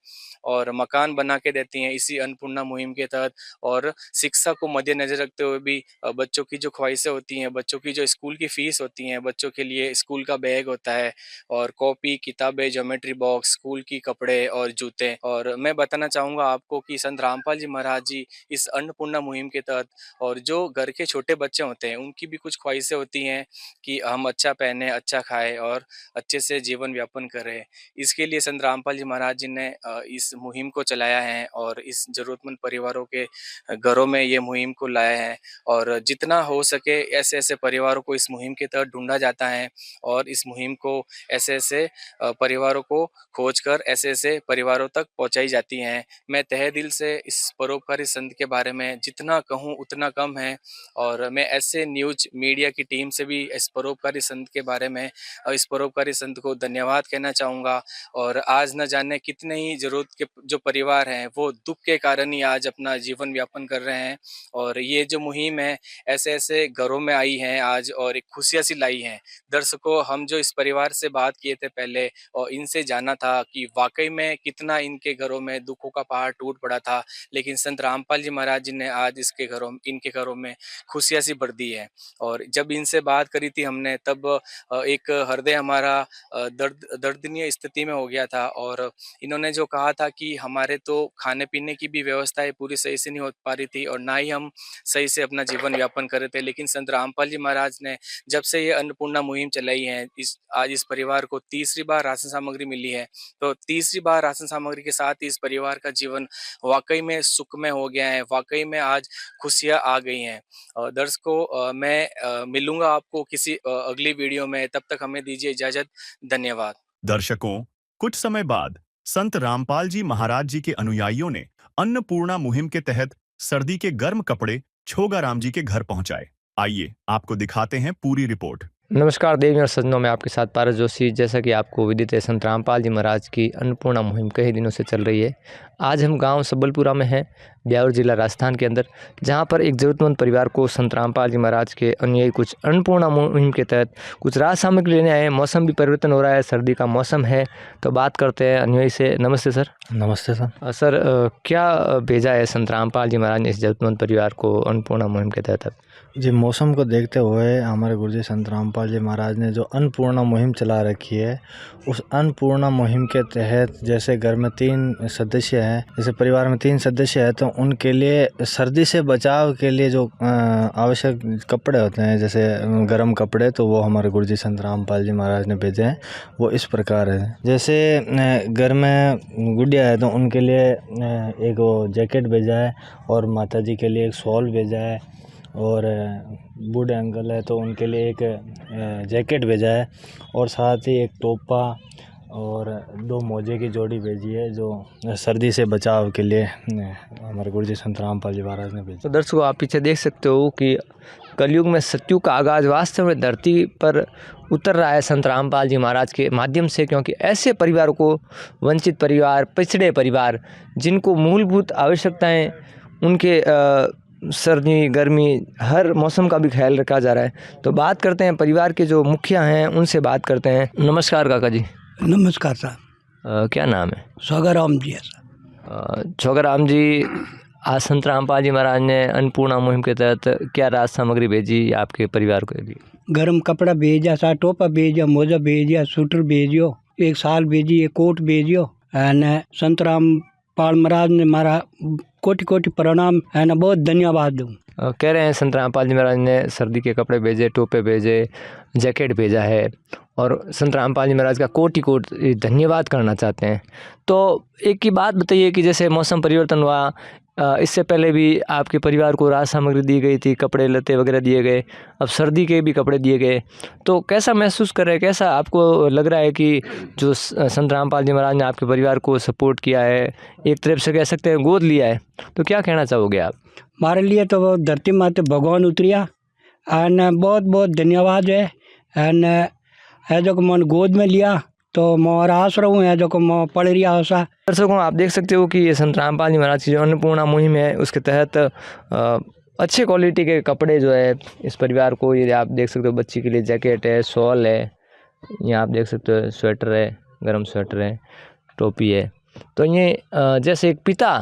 और मकान बना के देती हैं इसी अन्नपूर्णा मुहिम के तहत। और शिक्षा को मद्देनजर रखते हुए भी बच्चों की जो ख्वाहिशें होती हैं, बच्चों की जो स्कूल की फीस होती हैं, बच्चों के लिए स्कूल का बैग होता है और कॉपी, किताबें, ज्योमेट्री बॉक्स, स्कूल की कपड़े और जूते। और मैं बताना चाहूँगा आपको कि संत रामपाल जी महाराज जी इस अन्नपूर्णा मुहिम के तहत, और जो घर के छोटे बच्चे होते हैं उनकी भी कुछ ख्वाहिशें होती हैं कि हम अच्छा पहने, अच्छा खाएं और अच्छे से जीवन यापन करें। इसके लिए संत रामपाल जी महाराज जी ने इस मुहिम को चलाया है और इस जरूरतमंद परिवारों के घरों में ये मुहिम को लाया है। और जितना हो सके ऐसे ऐसे परिवारों को इस मुहिम के तहत ढूंढा जाता है और इस मुहिम को ऐसे ऐसे परिवारों को खोजकर ऐसे ऐसे परिवारों तक पहुंचाई जाती हैं। मैं तहे दिल से इस परोपकारी संत के बारे में जितना कहूँ उतना कम है और मैं ऐसे न्यूज मीडिया की टीम से भी इस परोपकारी संत के बारे में, इस परोपकारी संत को धन्यवाद कहना चाहूँगा। और आज न जाने कितने ही जरूरत के जो परिवार हैं वो दुख के कारण ही आज अपना जीवन यापन कर रहे हैं। और ये जो मुहिम है ऐसे ऐसे घरों में आई है आज और एक खुशियाँ सी लाई हैं। दर्शकों, हम जो इस परिवार से बात किए थे पहले और इनसे जाना था कि वाकई में कितना इनके घरों में दुखों का पहाड़ टूट पड़ा था, लेकिन संत रामपाल जी महाराज जी ने आज इनके घरों में खुशियाँ सी भर दी है। और जब इनसे बात करी थी हमने तब एक हृदय हमारा दर्दनीय स्थिति में हो गया था। और इन्होंने जो कहा था कि हमारे तो खाने पीने की भी व्यवस्थाएं पूरी सही से नहीं हो पा रही थी और ना ही हम सही से अपना जीवन यापन कर रहे थे, लेकिन संत रामपाल जी महाराज ने जब से ये अन्नपूर्णा मुहिम चलाई है, आज इस परिवार को तीसरी बार राशन सामग्री मिली है। तो तीसरी बार राशन सामग्री के साथ ही इस परिवार का जीवन वाकई में सुखमय हो गया है, वाकई में आज खुशियाँ आ गई हैं। दर्शकों, मैं मिलूंगा आपको किसी अगली वीडियो में, तब तक हमें दीजिए इजाजत। धन्यवाद। दर्शकों, कुछ समय बाद संत रामपाल जी महाराज जी के अनुयायियों ने अन्नपूर्णा मुहिम के तहत सर्दी के गर्म कपड़े छोगाराम जी के घर पहुंचाए। आइए आपको दिखाते हैं पूरी रिपोर्ट। नमस्कार देवियों और सज्जनों, मैं आपके साथ पारस जोशी। जैसा कि आपको विदित है, संत रामपाल जी महाराज की अन्नपूर्णा मुहिम कई दिनों से चल रही है। आज हम गांव सबलपुरा में हैं, ब्यावर जिला राजस्थान के अंदर, जहां पर एक ज़रूरतमंद परिवार को संत रामपाल जी महाराज के अनुयायी कुछ अन्नपूर्णा मुहिम के तहत कुछ राहत सामग्री लेने आए हैं। मौसम भी परिवर्तन हो रहा है, सर्दी का मौसम है, तो बात करते हैं अनुयायी से। नमस्ते सर। नमस्ते सर। सर, क्या भेजा है संत रामपाल जी महाराज ने इस ज़रूरतमंद परिवार को अन्नपूर्णा मुहिम के तहत? जी, मौसम को देखते हुए हमारे गुरुजी संत रामपाल जी महाराज ने जो अन्नपूर्णा मुहिम चला रखी है, उस अन्नपूर्णा मुहिम के तहत जैसे घर में 3 सदस्य हैं, जैसे परिवार में 3 सदस्य हैं, तो उनके लिए सर्दी से बचाव के लिए जो आवश्यक कपड़े होते हैं, जैसे गर्म कपड़े, तो वो हमारे गुरुजी संत रामपाल जी महाराज ने भेजे हैं। वो इस प्रकार है, जैसे घर में गुड़िया है तो उनके लिए एक वो जैकेट भेजा है और माता जी के लिए एक शॉल भेजा है, और बूढ़े अंकल है तो उनके लिए एक जैकेट भेजा है और साथ ही एक टोपा और 2 मोजे की जोड़ी भेजी है जो सर्दी से बचाव के लिए हमारे गुरुजी संत रामपाल जी महाराज ने भेजी। तो दर्शकों, आप पीछे देख सकते हो कि कलयुग में सत्युग का आगाज़ वास्तव में धरती पर उतर रहा है संत रामपाल जी महाराज के माध्यम से, क्योंकि ऐसे परिवारों को, वंचित परिवार, पिछड़े परिवार, जिनको मूलभूत आवश्यकताएं, उनके सर्दी गर्मी हर मौसम का भी ख्याल रखा जा रहा है। तो बात करते हैं परिवार के जो मुखिया हैं, उनसे बात करते हैं। नमस्कार काका जी। नमस्कार साहब। क्या नाम है? छोगाराम जी है साहब। छोगाराम जी, आज संत रामपाल जी महाराज ने अन्नपूर्णा मुहिम के तहत क्या राहत सामग्री भेजी आपके परिवार के लिए? गर्म कपड़ा भेजा सा, टोपा भेजा, मोजा भेजा, स्वेटर भेजियो, 1 साल भेजी, 1 कोट भेजियो। एंड संत रामपाल महाराज ने मारा कोटि कोटि प्रणाम एंड बहुत धन्यवाद दूँ। कह रहे हैं संत रामपाल जी महाराज ने सर्दी के कपड़े भेजे, टोपे भेजे, जैकेट भेजा है और संत रामपाल जी महाराज का कोटि कोटि धन्यवाद करना चाहते हैं। तो एक ही बात बताइए कि जैसे मौसम परिवर्तन हुआ, इससे पहले भी आपके परिवार को राहत सामग्री दी गई थी, कपड़े लत्ते वगैरह दिए गए, अब सर्दी के भी कपड़े दिए गए, तो कैसा महसूस कर रहे हैं? कैसा आपको लग रहा है कि जो संत रामपाल जी महाराज ने आपके परिवार को सपोर्ट किया है, एक तरफ से कह सकते हैं गोद लिया है, तो क्या कहना चाहोगे आप? हमारे लिए तो वो धरती माते भगवान उतरिया एंड बहुत बहुत धन्यवाद है। एंड है जो मन गोद में लिया तो मोर आश्रम है जो मैं पढ़ रहा हो सा। दर्शकों, आप देख सकते हो कि ये संत रामपाल जी महाराज की जो अन्नपूर्णा मुहिम है, उसके तहत अच्छे क्वालिटी के कपड़े जो है इस परिवार को, ये आप देख सकते हो, बच्ची के लिए जैकेट है, शॉल है, यहाँ आप देख सकते हो स्वेटर है, गर्म स्वेटर है, टोपी है। तो ये जैसे एक पिता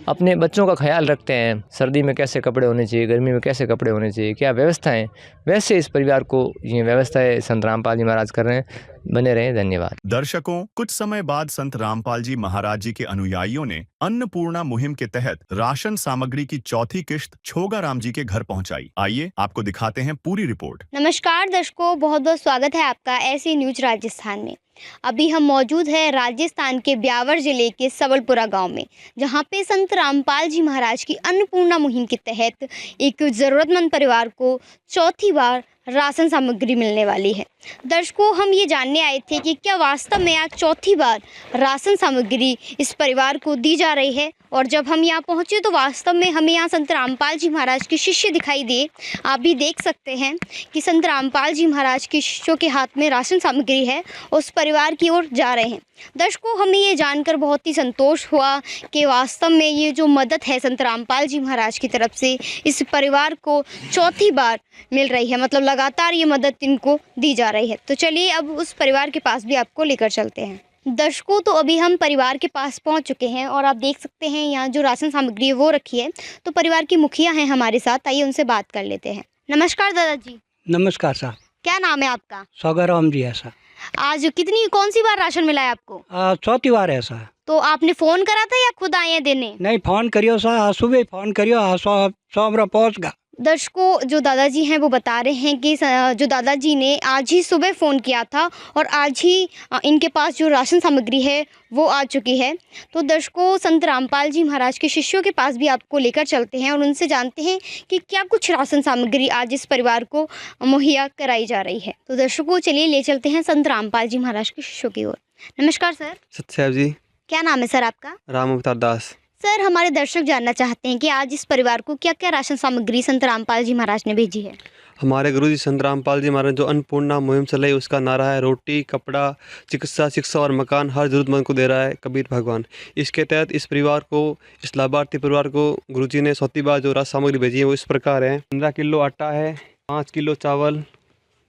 अपने बच्चों का ख्याल रखते हैं, सर्दी में कैसे कपड़े होने चाहिए, गर्मी में कैसे कपड़े होने चाहिए, क्या व्यवस्थाएं, वैसे इस परिवार को ये व्यवस्थाएं संत रामपाल जी महाराज कर रहे हैं। बने रहें, धन्यवाद। दर्शकों, कुछ समय बाद संत रामपाल जी महाराज जी के अनुयायियों ने अन्नपूर्णा मुहिम के तहत राशन सामग्री की चौथी किश्त छोगाराम जी के घर पहुंचाई। आइए आपको दिखाते हैं पूरी रिपोर्ट। नमस्कार दर्शकों, बहुत बहुत स्वागत है आपका ऐसे न्यूज राजस्थान में। अभी हम मौजूद हैं राजस्थान के ब्यावर जिले के सबलपुरा गांव में, जहां पे संत रामपाल जी महाराज की अन्नपूर्णा मुहिम के तहत एक ज़रूरतमंद परिवार को चौथी बार राशन सामग्री मिलने वाली है। दर्शकों, हम ये जानने आए थे कि क्या वास्तव में आज चौथी बार राशन सामग्री इस परिवार को दी जा रही है, और जब हम यहाँ पहुँचे तो वास्तव में हमें यहाँ संत रामपाल जी महाराज के शिष्य दिखाई दिए। आप भी देख सकते हैं कि संत रामपाल जी महाराज के शिष्यों के हाथ में राशन सामग्री है, उस परिवार की ओर जा रहे हैं। दर्शकों, हमें ये जानकर बहुत ही संतोष हुआ कि वास्तव में ये जो मदद है संत रामपाल जी महाराज की तरफ से इस परिवार को चौथी बार मिल रही है, मतलब लगातार ये मदद इनको दी जा रही है। तो चलिए अब उस परिवार के पास भी आपको लेकर चलते हैं। दर्शकों, तो अभी हम परिवार के पास पहुंच चुके हैं और आप देख सकते हैं यहाँ जो राशन सामग्री है वो रखी है। तो परिवार की मुखिया हैं हमारे साथ, आइए उनसे बात कर लेते हैं। नमस्कार दादाजी। नमस्कार साहब। क्या नाम है आपका? छोगाराम जी है साहब। आज कौन सी बार राशन मिला है आपको? चौथी बार है साहब। तो आपने फोन करा था या खुद आए हैं देने? नहीं, फोन करियो साहब, सुबह फोन करियो, सौ पहुँच गया। दर्शकों, जो दादाजी हैं वो बता रहे हैं कि जो दादाजी ने आज ही सुबह फ़ोन किया था और आज ही इनके पास जो राशन सामग्री है वो आ चुकी है। तो दर्शकों, संत रामपाल जी महाराज के शिष्यों के पास भी आपको लेकर चलते हैं और उनसे जानते हैं कि क्या कुछ राशन सामग्री आज इस परिवार को मुहैया कराई जा रही है। तो दर्शकों, चलिए ले चलते हैं संत रामपाल जी महाराज के शिष्यों की ओर। नमस्कार सर। सत्यसाहेब जी। क्या नाम है सर आपका? राम अवतार दास। सर, हमारे दर्शक जानना चाहते हैं कि आज इस परिवार को क्या क्या राशन सामग्री संत रामपाल जी महाराज ने भेजी है। हमारे गुरुजी संत रामपाल जी महाराज जो अन्नपूर्णा मुहिम चलाई उसका नारा है रोटी, कपड़ा, चिकित्सा, शिक्षा और मकान हर जरूरतमंद को दे रहा है कबीर भगवान। इसके तहत इस परिवार को, इस लाभार्थी परिवार को गुरुजी ने चौथी बार जो राशन सामग्री भेजी है वो इस प्रकार है। 15 किलो आटा है, 5 किलो चावल,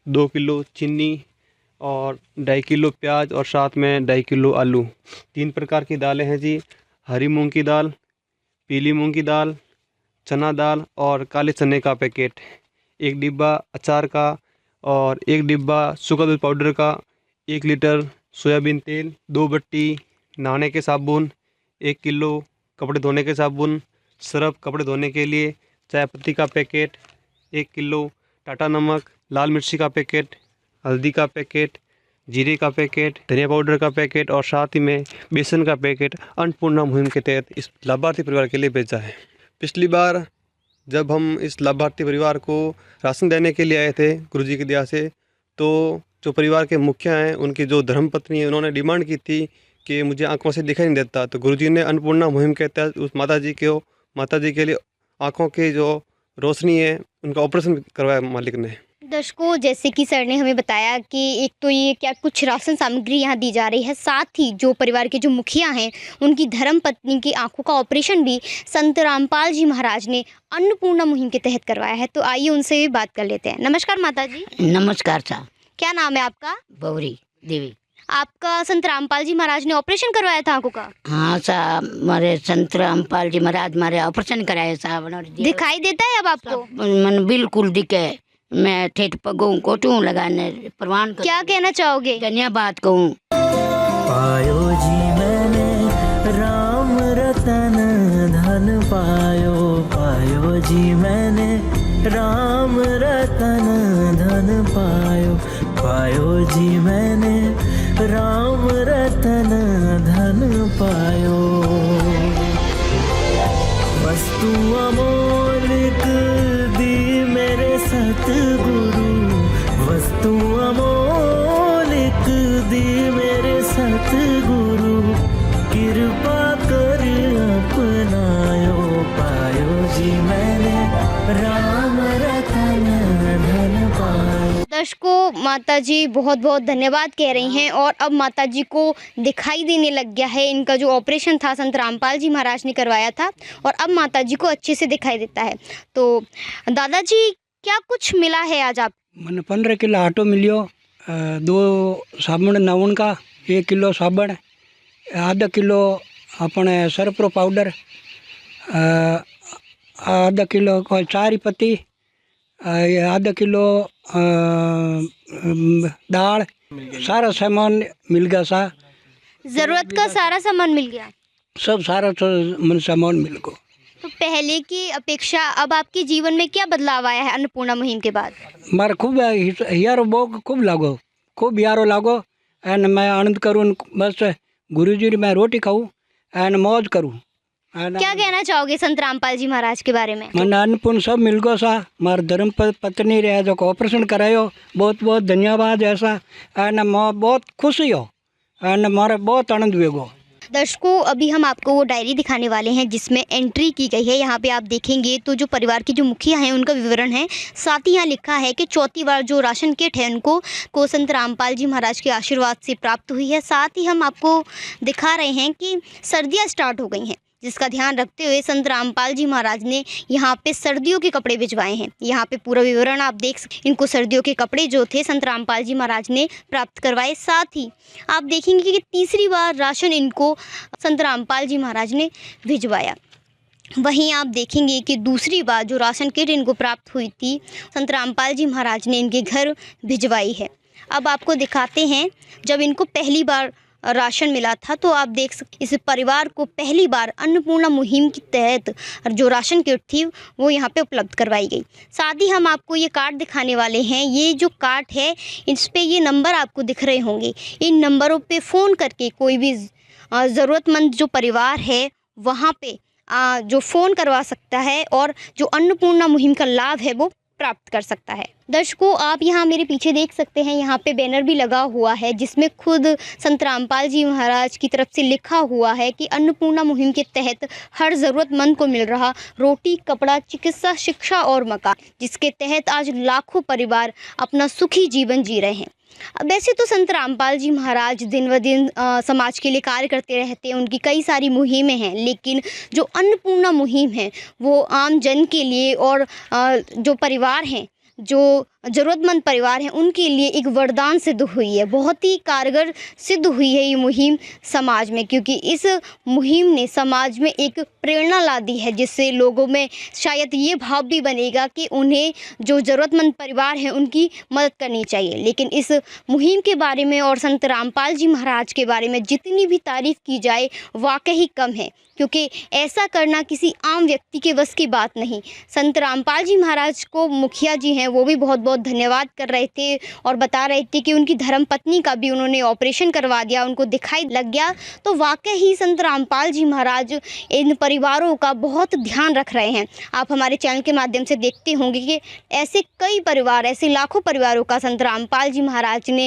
2 किलो चीनी और 2.5 किलो प्याज और साथ में 2.5 किलो आलू। 3 प्रकार की दालें हैं जी, हरी मूंग की दाल, पीली मूंग की दाल, चना दाल और काले चने का पैकेट, 1 डिब्बा अचार का और 1 डिब्बा सूखा दूध पाउडर का, 1 लीटर सोयाबीन तेल, 2 बट्टी नहाने के साबुन, 1 किलो कपड़े धोने के साबुन, सर्फ कपड़े धोने के लिए, चाय पत्ती का पैकेट, 1 किलो टाटा नमक, लाल मिर्ची का पैकेट, हल्दी का पैकेट, जीरे का पैकेट, धनिया पाउडर का पैकेट और साथ ही में बेसन का पैकेट अन्नपूर्णा मुहिम के तहत इस लाभार्थी परिवार के लिए भेजा है। पिछली बार जब हम इस लाभार्थी परिवार को राशन देने के लिए आए थे गुरुजी की दया से, तो जो परिवार के मुखिया हैं, उनकी जो धर्मपत्नी है, उन्होंने डिमांड की थी कि मुझे आंखों से दिखाई नहीं देता, तो गुरुजी ने अन्नपूर्णा मुहिम के तहत उस माता जी के लिए आंखों की जो रोशनी है उनका ऑपरेशन करवाया मालिक ने। दर्शकों, जैसे कि सर ने हमें बताया कि एक तो ये क्या कुछ राशन सामग्री यहाँ दी जा रही है, साथ ही जो परिवार के जो मुखिया हैं उनकी धर्मपत्नी की आंखों का ऑपरेशन भी संत रामपाल जी महाराज ने अन्नपूर्णा मुहिम के तहत करवाया है। तो आइए उनसे भी बात कर लेते हैं। नमस्कार माता जी। नमस्कार साहब। क्या नाम है आपका? बौरी देवी। आपका संत रामपाल जी महाराज ने ऑपरेशन करवाया था आंखों का? हाँ साहब, हमारे संत रामपाल जी महाराज हमारे ऑपरेशन कराए साहब। दिखाई देता है अब आपको? मन बिल्कुल दिखे। मैं ठेठ पगों कोटूं लगाने प्रवान क्या कहना चाहोगे? धन्यवाद कहूँ। पायो जी मैंने राम रतन धन पायो, पायो जी मैंने राम रतन धन पायो, पायो जी मैंने राम रतन धन पायो। वस्तु अमोलिक दी मेरे सतगुरु, वस्तु अमोलिक दी मेरे सतगुरु, कृपा कर अपनायो, पायो जी मैंने राम रतन धन पायो। दर्शकों, माता जी बहुत बहुत धन्यवाद कह रही हैं और अब माता जी को दिखाई देने लग गया है। इनका जो ऑपरेशन था संत रामपाल जी महाराज ने करवाया था और अब माता जी को अच्छे से दिखाई देता है। तो दादाजी, क्या कुछ मिला है आज आप? मैंने 15 किलो आटो मिलियो, 2 साबुन नाउन का, 1 किलो साबुन, आधा किलो अपने सरप्रो पाउडर, आधा किलो को चारी पत्ती, आधा किलो दाल, सारा सामान मिल गया सा। जरूरत का सारा सामान मिल गया? सब सारा सामान मिल गया। तो पहले की अपेक्षा अब आपके जीवन में क्या बदलाव आया है अन्नपूर्णा मुहिम के बाद? मारे खूब यारो बहुत खूब लागो, खूब यारो लागो। एंड मैं आनंद करूँ, बस गुरुजी मैं रोटी खाऊँ एंड मौज करूँ। क्या कहना चाहोगे संत रामपाल जी महाराज के बारे में? मैंने अन्नपूर्ण सब मिल गो सा। मारे धर्म पत्नी रहे जो ऑपरेशन करायो, बहुत बहुत धन्यवाद ऐसा। एंड मैं बहुत खुशी हो एंड मारे बहुत आनंद हुए गो। दर्शकों, अभी हम आपको वो डायरी दिखाने वाले हैं जिसमें एंट्री की गई है। यहाँ पे आप देखेंगे तो जो परिवार के जो मुखिया हैं उनका विवरण है, साथ ही यहाँ लिखा है कि चौथी बार जो राशन किट है उनको संत रामपाल जी महाराज के आशीर्वाद से प्राप्त हुई है। साथ ही हम आपको दिखा रहे हैं कि सर्दियाँ स्टार्ट हो गई हैं, जिसका ध्यान रखते हुए संत रामपाल जी महाराज ने यहाँ पे सर्दियों के कपड़े भिजवाए हैं। यहाँ पे पूरा विवरण आप देख सकते। इनको सर्दियों के कपड़े जो थे संत रामपाल जी महाराज ने प्राप्त करवाए। साथ ही आप देखेंगे कि तीसरी बार राशन इनको संत रामपाल जी महाराज ने भिजवाया। वहीं आप देखेंगे कि दूसरी बार जो राशन किट इनको प्राप्त हुई थी संत रामपाल जी महाराज ने इनके घर भिजवाई है। अब आपको दिखाते हैं जब इनको पहली बार राशन मिला था, तो आप देख सकते इस परिवार को पहली बार अन्नपूर्णा मुहिम के तहत जो राशन किट थी वो यहाँ पे उपलब्ध करवाई गई। साथ ही हम आपको ये कार्ड दिखाने वाले हैं। ये जो कार्ड है इस पे ये नंबर आपको दिख रहे होंगे। इन नंबरों पे फ़ोन करके कोई भी ज़रूरतमंद जो परिवार है वहाँ पे जो फ़ोन करवा सकता है और जो अन्नपूर्णा मुहिम का लाभ है वो प्राप्त कर सकता है। दर्शकों, आप यहाँ मेरे पीछे देख सकते हैं, यहाँ पे बैनर भी लगा हुआ है जिसमें खुद संत रामपाल जी महाराज की तरफ से लिखा हुआ है कि अन्नपूर्णा मुहिम के तहत हर ज़रूरतमंद को मिल रहा रोटी, कपड़ा, चिकित्सा, शिक्षा और मकान, जिसके तहत आज लाखों परिवार अपना सुखी जीवन जी रहे हैं। वैसे तो संत रामपाल जी महाराज दिन व दिन समाज के लिए कार्य करते रहते हैं, उनकी कई सारी मुहिमें हैं, लेकिन जो अन्नपूर्णा मुहिम है वो आम जन के लिए और जो परिवार हैं, जो ज़रूरतमंद परिवार हैं, उनके लिए एक वरदान सिद्ध हुई है। बहुत ही कारगर सिद्ध हुई है ये मुहिम समाज में, क्योंकि इस मुहिम ने समाज में एक प्रेरणा ला दी है, जिससे लोगों में शायद ये भाव भी बनेगा कि उन्हें जो ज़रूरतमंद परिवार हैं उनकी मदद करनी चाहिए। लेकिन इस मुहिम के बारे में और संत रामपाल जी महाराज के बारे में जितनी भी तारीफ़ की जाए वाकई कम है, क्योंकि ऐसा करना किसी आम व्यक्ति के बस की बात नहीं। संत रामपाल जी महाराज को मुखिया जी हैं वो भी बहुत बहुत धन्यवाद कर रहे थे और बता रहे थे कि उनकी धर्मपत्नी का भी उन्होंने ऑपरेशन करवा दिया, उनको दिखाई लग गया। तो वाकई ही संत रामपाल जी महाराज इन परिवारों का बहुत ध्यान रख रहे हैं। आप हमारे चैनल के माध्यम से देखते होंगे कि ऐसे कई परिवार, ऐसे लाखों परिवारों का संत रामपाल जी महाराज ने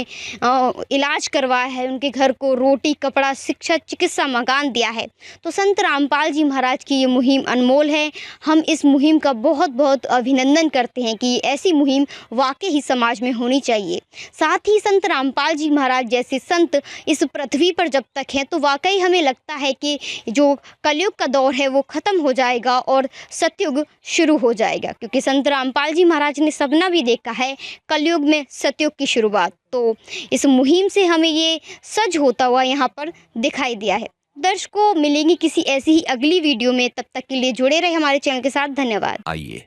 इलाज करवाया है, उनके घर को रोटी, कपड़ा, शिक्षा, चिकित्सा, मकान दिया है। तो संत रामपाल जी महाराज की ये मुहिम अनमोल है। हम इस मुहिम का बहुत बहुत अभिनंदन करते हैं कि ऐसी मुहिम वाकई ही समाज में होनी चाहिए। साथ ही संत रामपाल जी महाराज जैसे संत इस पृथ्वी पर जब तक हैं तो वाकई हमें लगता है कि जो कलयुग का दौर है वो ख़त्म हो जाएगा और सतयुग शुरू हो जाएगा, क्योंकि संत रामपाल जी महाराज ने सपना भी देखा है कलयुग में सतयुग की शुरुआत। तो इस मुहिम से हमें ये सच होता हुआ यहाँ पर दिखाई दिया है। दर्शकों, मिलेंगे किसी ऐसी ही अगली वीडियो में, तब तक के लिए जुड़े रहे हमारे चैनल के साथ। धन्यवाद। आइए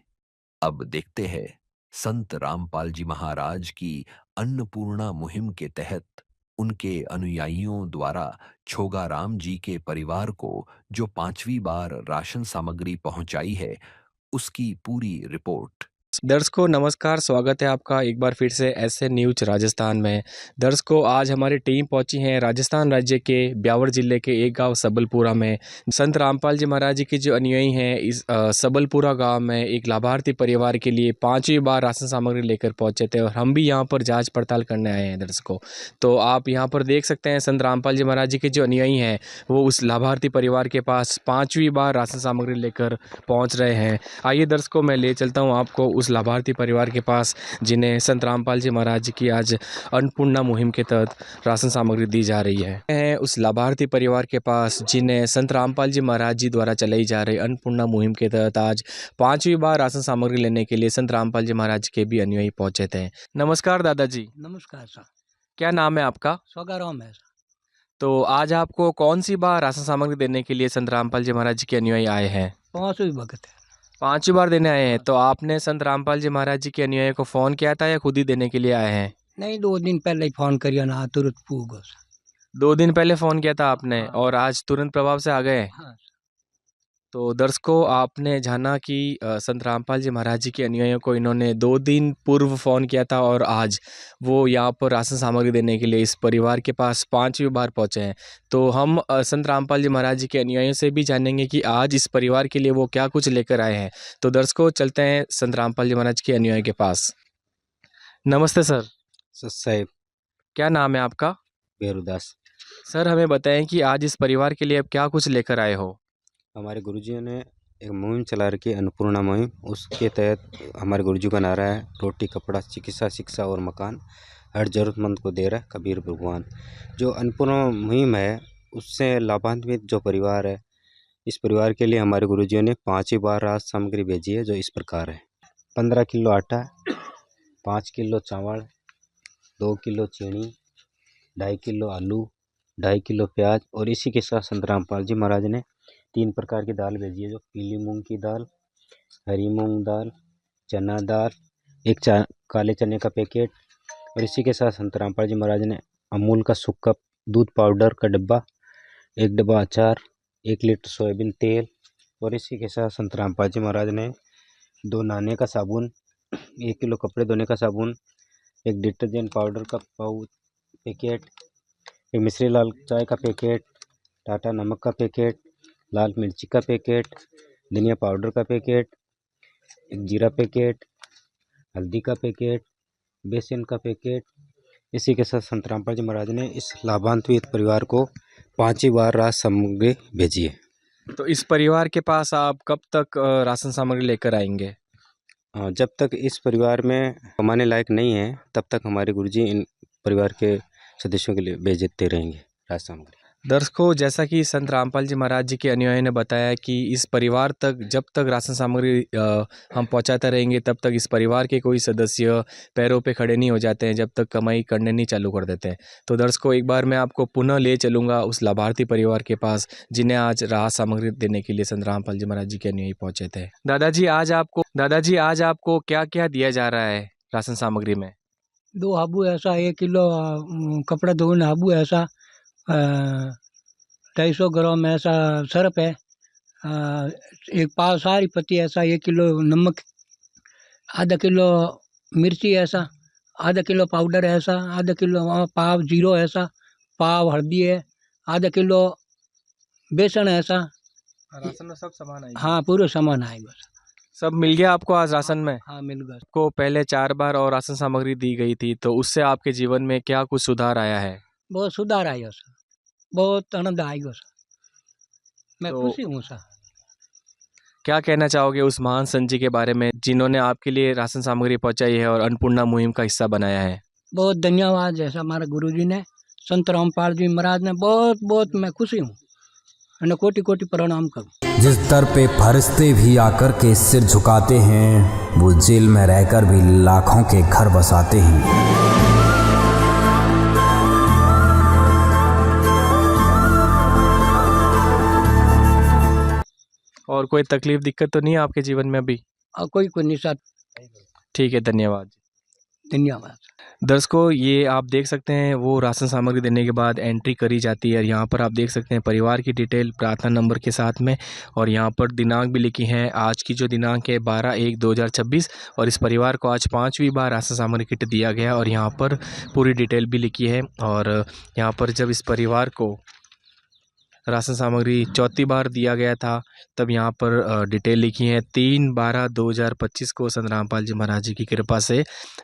अब देखते हैं संत रामपाल जी महाराज की अन्नपूर्णा मुहिम के तहत उनके अनुयायियों द्वारा छोगाराम जी के परिवार को जो 5वीं बार राशन सामग्री पहुंचाई है उसकी पूरी रिपोर्ट। दर्शकों नमस्कार, स्वागत है आपका एक बार फिर से एसएन न्यूज राजस्थान में। दर्शकों, आज हमारी टीम पहुंची है राजस्थान राज्य के ब्यावर जिले के एक गांव सबलपुरा में। संत रामपाल जी महाराज जी के जो अनुयायी हैं इस सबलपुरा गांव में एक लाभार्थी परिवार के लिए 5वीं बार राशन सामग्री लेकर पहुंचे थे और हम भी यहां पर जाँच पड़ताल करने आए हैं। दर्शकों, तो आप यहाँ पर देख सकते हैं संत रामपाल जी महाराज जी के जो अनुयायी हैं वो उस लाभार्थी परिवार के पास 5वीं बार राशन सामग्री लेकर पहुँच रहे हैं। आइए दर्शकों, मैं ले चलता हूँ आपको उस लाभार्थी परिवार के पास जिन्हें संत रामपाल जी महाराज जी की आज अन्नपूर्णा मुहिम के तहत राशन सामग्री दी जा रही है। उस लाभार्थी परिवार के पास जिन्हें संत रामपाल जी महाराज जी द्वारा चलाई जा रही अन्नपूर्णा मुहिम के तहत आज 5वीं बार राशन सामग्री लेने के लिए संत रामपाल जी महाराज के भी अनुयायी पहुंचे थे। नमस्कार दादाजी। नमस्कार सर। क्या नाम है आपका? छोगाराम है। तो आज आपको कौन सी बार राशन सामग्री देने के लिए संत रामपाल जी महाराज जी के अनुयायी आए हैं? 5वीं भगत है। 5वीं बार देने आए हैं। तो आपने संत रामपाल जी महाराज जी के अनुयायी को फ़ोन किया था या खुद ही देने के लिए आए हैं? नहीं, 2 दिन पहले ही फोन करिए ना, तुरंत पूगो। 2 दिन पहले फ़ोन किया था आपने और आज तुरंत प्रभाव से आ गए। हाँ। तो दर्शकों, आपने जाना कि संत रामपाल जी महाराज जी के अनुयायियों को इन्होंने 2 दिन पूर्व फ़ोन किया था और आज वो यहाँ पर राशन सामग्री देने के लिए इस परिवार के पास 5वीं बार पहुँचे हैं। तो हम संत रामपाल जी महाराज जी के अनुयायियों से भी जानेंगे कि आज इस परिवार के लिए वो क्या कुछ लेकर आए हैं। तो दर्शकों, चलते हैं संत रामपाल जी महाराज के अनुयायी के पास। नमस्ते सर। साहब। क्या नाम है आपका? बेरुदास। सर, हमें बताएं कि आज इस परिवार के लिए आप क्या कुछ लेकर आए हो? हमारे गुरुजियों ने एक मुहिम चला रखी है, अन्नपूर्णा मुहिम। उसके तहत हमारे गुरुजी का नारा है रोटी, कपड़ा, चिकित्सा, शिक्षा और मकान हर ज़रूरतमंद को दे रहा है कबीर भगवान। जो अन्नपूर्णा मुहिम है उससे लाभान्वित जो परिवार है, इस परिवार के लिए हमारे गुरुजियों ने 5वीं बार राशन सामग्री भेजी है, जो इस प्रकार है। 15 किलो आटा, 5 किलो चावल, 2 किलो चीनी, 2.5 किलो आलू, 2.5 किलो प्याज और इसी के साथ संत रामपाल जी महाराज ने 3 प्रकार की दाल भेजी है, जो पीली मूंग की दाल, हरी मूंग दाल, चना दाल, एक काले चने का पैकेट और इसी के साथ संत रामपाल जी महाराज ने अमूल का सूखा दूध पाउडर का डब्बा, 1 डब्बा अचार, 1 लीटर सोयाबीन तेल और इसी के साथ संत रामपाल जी महाराज ने 2 नहाने का साबुन, 1 किलो कपड़े धोने का साबुन, 1 डिटर्जेंट पाउडर का पैकेट, 1 मिश्री लाल चाय का पैकेट, टाटा नमक का पैकेट, लाल मिर्ची का पैकेट, धनिया पाउडर का पैकेट, 1 जीरा पैकेट, हल्दी का पैकेट, बेसन का पैकेट। इसी के साथ संत रामपाल जी महाराज ने इस लाभान्वित परिवार को 5वीं बार राशन सामग्री भेजी है। तो इस परिवार के पास आप कब तक राशन सामग्री लेकर आएंगे? जब तक इस परिवार में कमाने लायक नहीं है तब तक हमारे गुरुजी इन परिवार के सदस्यों के लिए भेजते रहेंगे राशन सामग्री। दर्शकों, जैसा कि संत रामपाल जी महाराज जी के अनुयायी ने बताया कि इस परिवार तक जब तक राशन सामग्री हम पहुंचाते रहेंगे तब तक इस परिवार के कोई सदस्य पैरों पे खड़े नहीं हो जाते हैं, जब तक कमाई करने नहीं चालू कर देते हैं। तो दर्शकों, एक बार मैं आपको पुनः ले चलूँगा उस लाभार्थी परिवार के पास जिन्हें आज राहत सामग्री देने के लिए संत रामपाल जी महाराज जी के अनुयायी पहुँचे थे। दादाजी, आज आपको क्या क्या दिया जा रहा है राशन सामग्री में? 2 हाबू ऐसा, 1 किलो कपड़ा धोने हाबू ऐसा, 250 ग्राम ऐसा सरप है, 1 पाव सारी पत्ती ऐसा, 1 किलो नमक, आधा किलो मिर्ची ऐसा, आधा किलो पाउडर ऐसा, आधा किलो पाव जीरो ऐसा, पाव हल्दी है, आधा किलो बेसन ऐसा। राशन में सब सामान आएगा? हाँ, पूरे सामान आएगा। सब मिल गया आपको आज राशन में? हाँ, मिल गया। को पहले 4 बार और राशन सामग्री दी गई थी, तो उससे आपके जीवन में क्या कुछ सुधार आया है? बहुत सुधार आएगा सर, बहुत आनंद आएगा सर, मैं खुशी हूँ सर। क्या कहना चाहोगे उस महान संत जी के बारे में जिन्होंने आपके लिए राशन सामग्री पहुंचाई है और अन्नपूर्णा मुहिम का हिस्सा बनाया है? बहुत धन्यवाद, जैसा हमारे गुरुजी ने, संत रामपाल जी महाराज ने, बहुत बहुत मैं खुशी हूँ, मैंने कोटि कोटि प्रणाम करूँ। जिस दर पे फरिश्ते भी आकर के सिर झुकाते हैं, वो जेल में रहकर भी लाखों के घर बसाते हैं। और कोई तकलीफ दिक्कत तो नहीं है आपके जीवन में अभी? कोई नहीं सर। ठीक है, धन्यवाद। धन्यवाद। दर्शकों, ये आप देख सकते हैं वो राशन सामग्री देने के बाद एंट्री करी जाती है। यहाँ पर आप देख सकते हैं परिवार की डिटेल प्रार्थना नंबर के साथ में, और यहाँ पर दिनांक भी लिखी है। आज की जो दिनांक है 12/1/2026, और इस परिवार को आज 5वीं बार राशन सामग्री किट दिया गया, और यहाँ पर पूरी डिटेल भी लिखी है। और यहाँ पर जब इस परिवार को राशन सामग्री 4थी बार दिया गया था, तब यहाँ पर डिटेल लिखी है। 3/12/2025 को संत रामपाल जी महाराज जी की कृपा से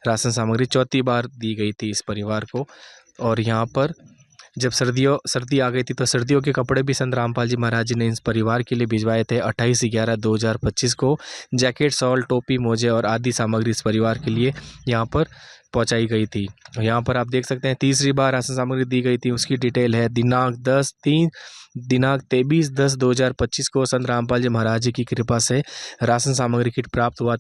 राशन सामग्री 4थी बार दी गई थी इस परिवार को। और यहाँ पर जब सर्दी आ गई थी, तो सर्दियों के कपड़े भी संत रामपाल जी महाराज जी ने इस परिवार के लिए भिजवाए थे। 28/11/2025 को जैकेट, शॉल, टोपी, मोजे और आदि सामग्री इस परिवार के लिए यहाँ पर पहुंचाई गई थी। यहाँ पर आप देख सकते हैं 3री बार राशन सामग्री दी गई थी, उसकी डिटेल है। दिनांक 23/10/2025 को संत रामपाल जी महाराज जी की कृपा से राशन सामग्री किट प्राप्त हुआ।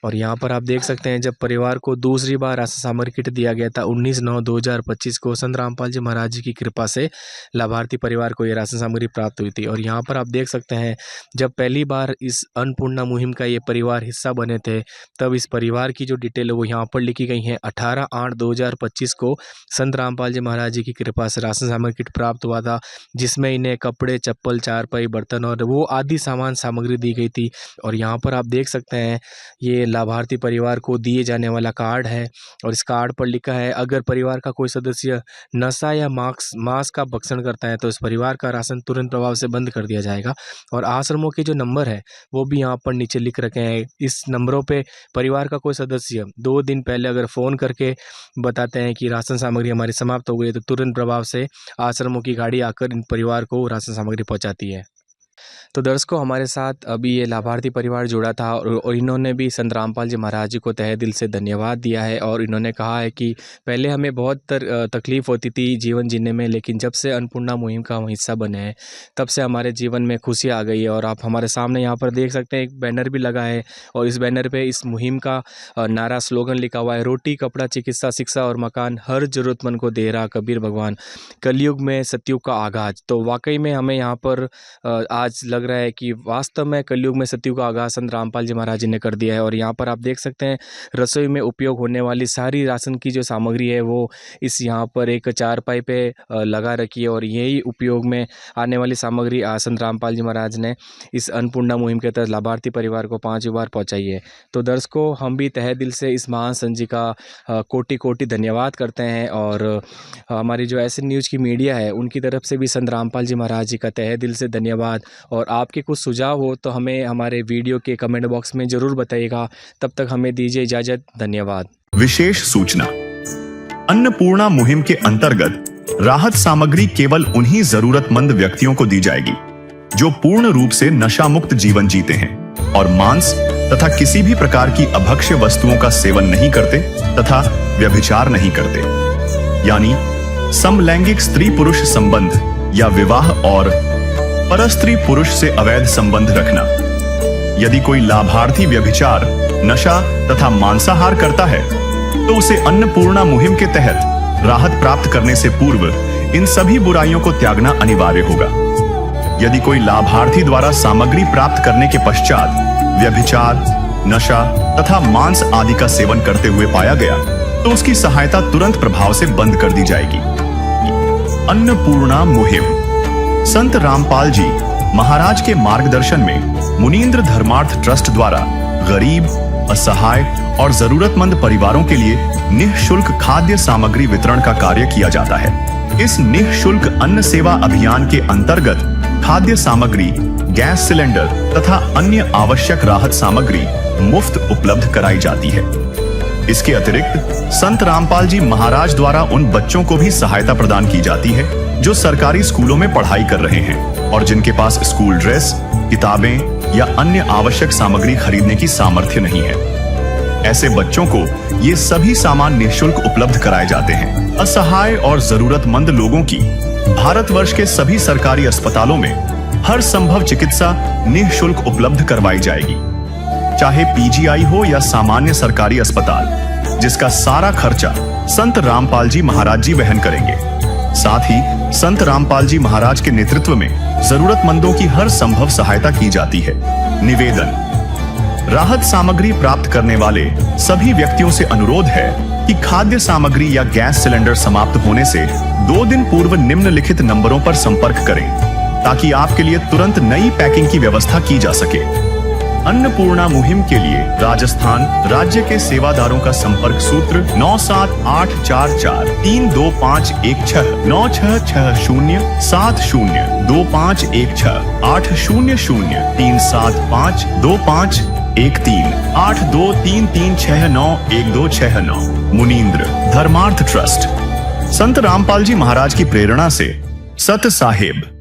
और यहाँ पर आप देख सकते हैं जब परिवार को 2री बार राशन सामग्री किट दिया गया था 19/9/2025 को संत रामपाल जी महाराज जी की कृपा से लाभार्थी परिवार को ये राशन सामग्री प्राप्त हुई थी। और यहाँ पर आप देख सकते हैं जब पहली बार इस अन्नपूर्णा मुहिम का ये परिवार हिस्सा बने थे, तब इस परिवार की जो डिटेल है वो यहाँ पर लिखी गई है। 18/8/2025 को संत रामपाल जी महाराज जी की कृपा से राशन सामग्री किट प्राप्त हुआ था, जिसमें इन्हें कपड़े, चप्पल, चारपाई, बर्तन और वो आदि सामग्री दी गई थी। और यहाँ पर आप देख सकते हैं ये लाभार्थी परिवार को दिए जाने वाला कार्ड है, और इस कार्ड पर लिखा है अगर परिवार का कोई सदस्य नशा या मांस का भक्षण करता है तो इस परिवार का राशन तुरंत प्रभाव से बंद कर दिया जाएगा। और आश्रमों के जो नंबर है वो भी यहाँ पर नीचे लिख रखे हैं। इस नंबरों पे परिवार का कोई सदस्य 2 दिन पहले अगर फ़ोन करके बताते हैं कि राशन सामग्री हमारी समाप्त हो गई, तो तुरंत प्रभाव से आश्रमों की गाड़ी आकर इन परिवार को राशन सामग्री पहुँचाती है। तो दर्शकों, हमारे साथ अभी ये लाभार्थी परिवार जुड़ा था, और इन्होंने भी संत रामपाल जी महाराज जी को तहे दिल से धन्यवाद दिया है। और इन्होंने कहा है कि पहले हमें बहुत तकलीफ़ होती थी जीवन जीने में, लेकिन जब से अन्नपूर्णा मुहिम का हम हिस्सा बने हैं तब से हमारे जीवन में खुशी आ गई है। और आप हमारे सामने यहाँ पर देख सकते हैं एक बैनर भी लगा है, और इस बैनर पर इस मुहिम का नारा, स्लोगन लिखा हुआ है, रोटी, कपड़ा, चिकित्सा, शिक्षा और मकान हर ज़रूरतमंद को दे रहा कबीर भगवान, कलयुग में सतयुग का आगाज़। तो वाकई में हमें यहाँ पर आज लग रहा है कि वास्तव में कलयुग में सतयुग का आगाज़ संत रामपाल जी महाराज जी ने कर दिया है। और यहाँ पर आप देख सकते हैं रसोई में उपयोग होने वाली सारी राशन की जो सामग्री है वो इस यहाँ पर एक चारपाई पे लगा रखी है, और यही उपयोग में आने वाली सामग्री संत रामपाल जी महाराज ने इस अन्नपूर्णा मुहिम के तहत लाभार्थी परिवार को 5वीं बार पहुँचाई है। तो दर्शकों, हम भी तहे दिल से इस महान संत जी का कोटि कोटि धन्यवाद करते हैं, और हमारी जो ऐसे न्यूज़ की मीडिया है उनकी तरफ से भी संत रामपाल जी महाराज जी का तहे दिल से धन्यवाद। और आपके कुछ सुझाव हो तो हमें हमारे वीडियो के कमेंट बॉक्स में ज़रूर बताइएगा। तब तक हमें दीजिए इजाज़त। धन्यवाद। विशेष सूचना, अन्नपूर्णा मुहिम के अंतर्गत राहत सामग्री केवल उन्हीं जरूरतमंद व्यक्तियों को दी जाएगी जो पूर्ण रूप से नशा मुक्त जीवन जीते हैं और मांस तथा किसी भी प्रकार की अभक्ष्य वस्तुओं का सेवन नहीं करते तथा व्यभिचार नहीं करते, यानी समलैंगिक स्त्री पुरुष संबंध या विवाह और परस्त्री पुरुष से अवैध संबंध रखना। यदि कोई लाभार्थी व्यभिचार, नशा तथा मांसाहार करता है तो उसे अन्नपूर्णा मुहिम के तहत राहत प्राप्त करने से पूर्व इन सभी बुराइयों को त्यागना अनिवार्य होगा। यदि कोई लाभार्थी द्वारा सामग्री प्राप्त करने के पश्चात व्यभिचार, नशा तथा मांस आदि का सेवन करते हुए पाया गया तो उसकी सहायता तुरंत प्रभाव से बंद कर दी जाएगी। अन्नपूर्णा मुहिम संत रामपाल जी महाराज के मार्गदर्शन में मुनीन्द्र धर्मार्थ ट्रस्ट द्वारा गरीब, असहाय और जरूरतमंद परिवारों के लिए निःशुल्क खाद्य सामग्री वितरण का कार्य किया जाता है। इस निःशुल्क अन्न सेवा अभियान के अंतर्गत खाद्य सामग्री, गैस सिलेंडर तथा अन्य आवश्यक राहत सामग्री मुफ्त उपलब्ध कराई जाती है। इसके अतिरिक्त संत रामपाल जी महाराज द्वारा उन बच्चों को भी सहायता प्रदान की जाती है जो सरकारी स्कूलों में पढ़ाई कर रहे हैं और जिनके पास स्कूल ड्रेस, किताबें या अन्य आवश्यक सामग्री खरीदने की सामर्थ्य नहीं है। ऐसे बच्चों को ये सभी सामान निःशुल्क उपलब्ध कराए जाते हैं। असहाय और जरूरतमंद लोगों की भारतवर्ष के सभी सरकारी अस्पतालों में हर संभव चिकित्सा निःशुल्क उपलब्ध करवाई जाएगी, चाहे पीजीआई हो या सामान्य सरकारी अस्पताल, जिसका सारा खर्चा संत रामपाल जी महाराज जी वहन करेंगे। साथ ही संत रामपाल जी महाराज के नेतृत्व में जरूरतमंदों की हर संभव सहायता की जाती है। निवेदन: राहत सामग्री प्राप्त करने वाले सभी व्यक्तियों से अनुरोध है कि खाद्य सामग्री या गैस सिलेंडर समाप्त होने से 2 दिन पूर्व निम्नलिखित नंबरों पर संपर्क करें ताकि आपके लिए तुरंत नई पैकिंग की व्यवस्था की जा सके। अन्नपूर्णा मुहिम के लिए राजस्थान राज्य के सेवादारों का संपर्क सूत्र 9784432516 9660702516 80037525213 8233691269। मुनींद्र धर्मार्थ ट्रस्ट। संत रामपाल जी महाराज की प्रेरणा से सत साहेब।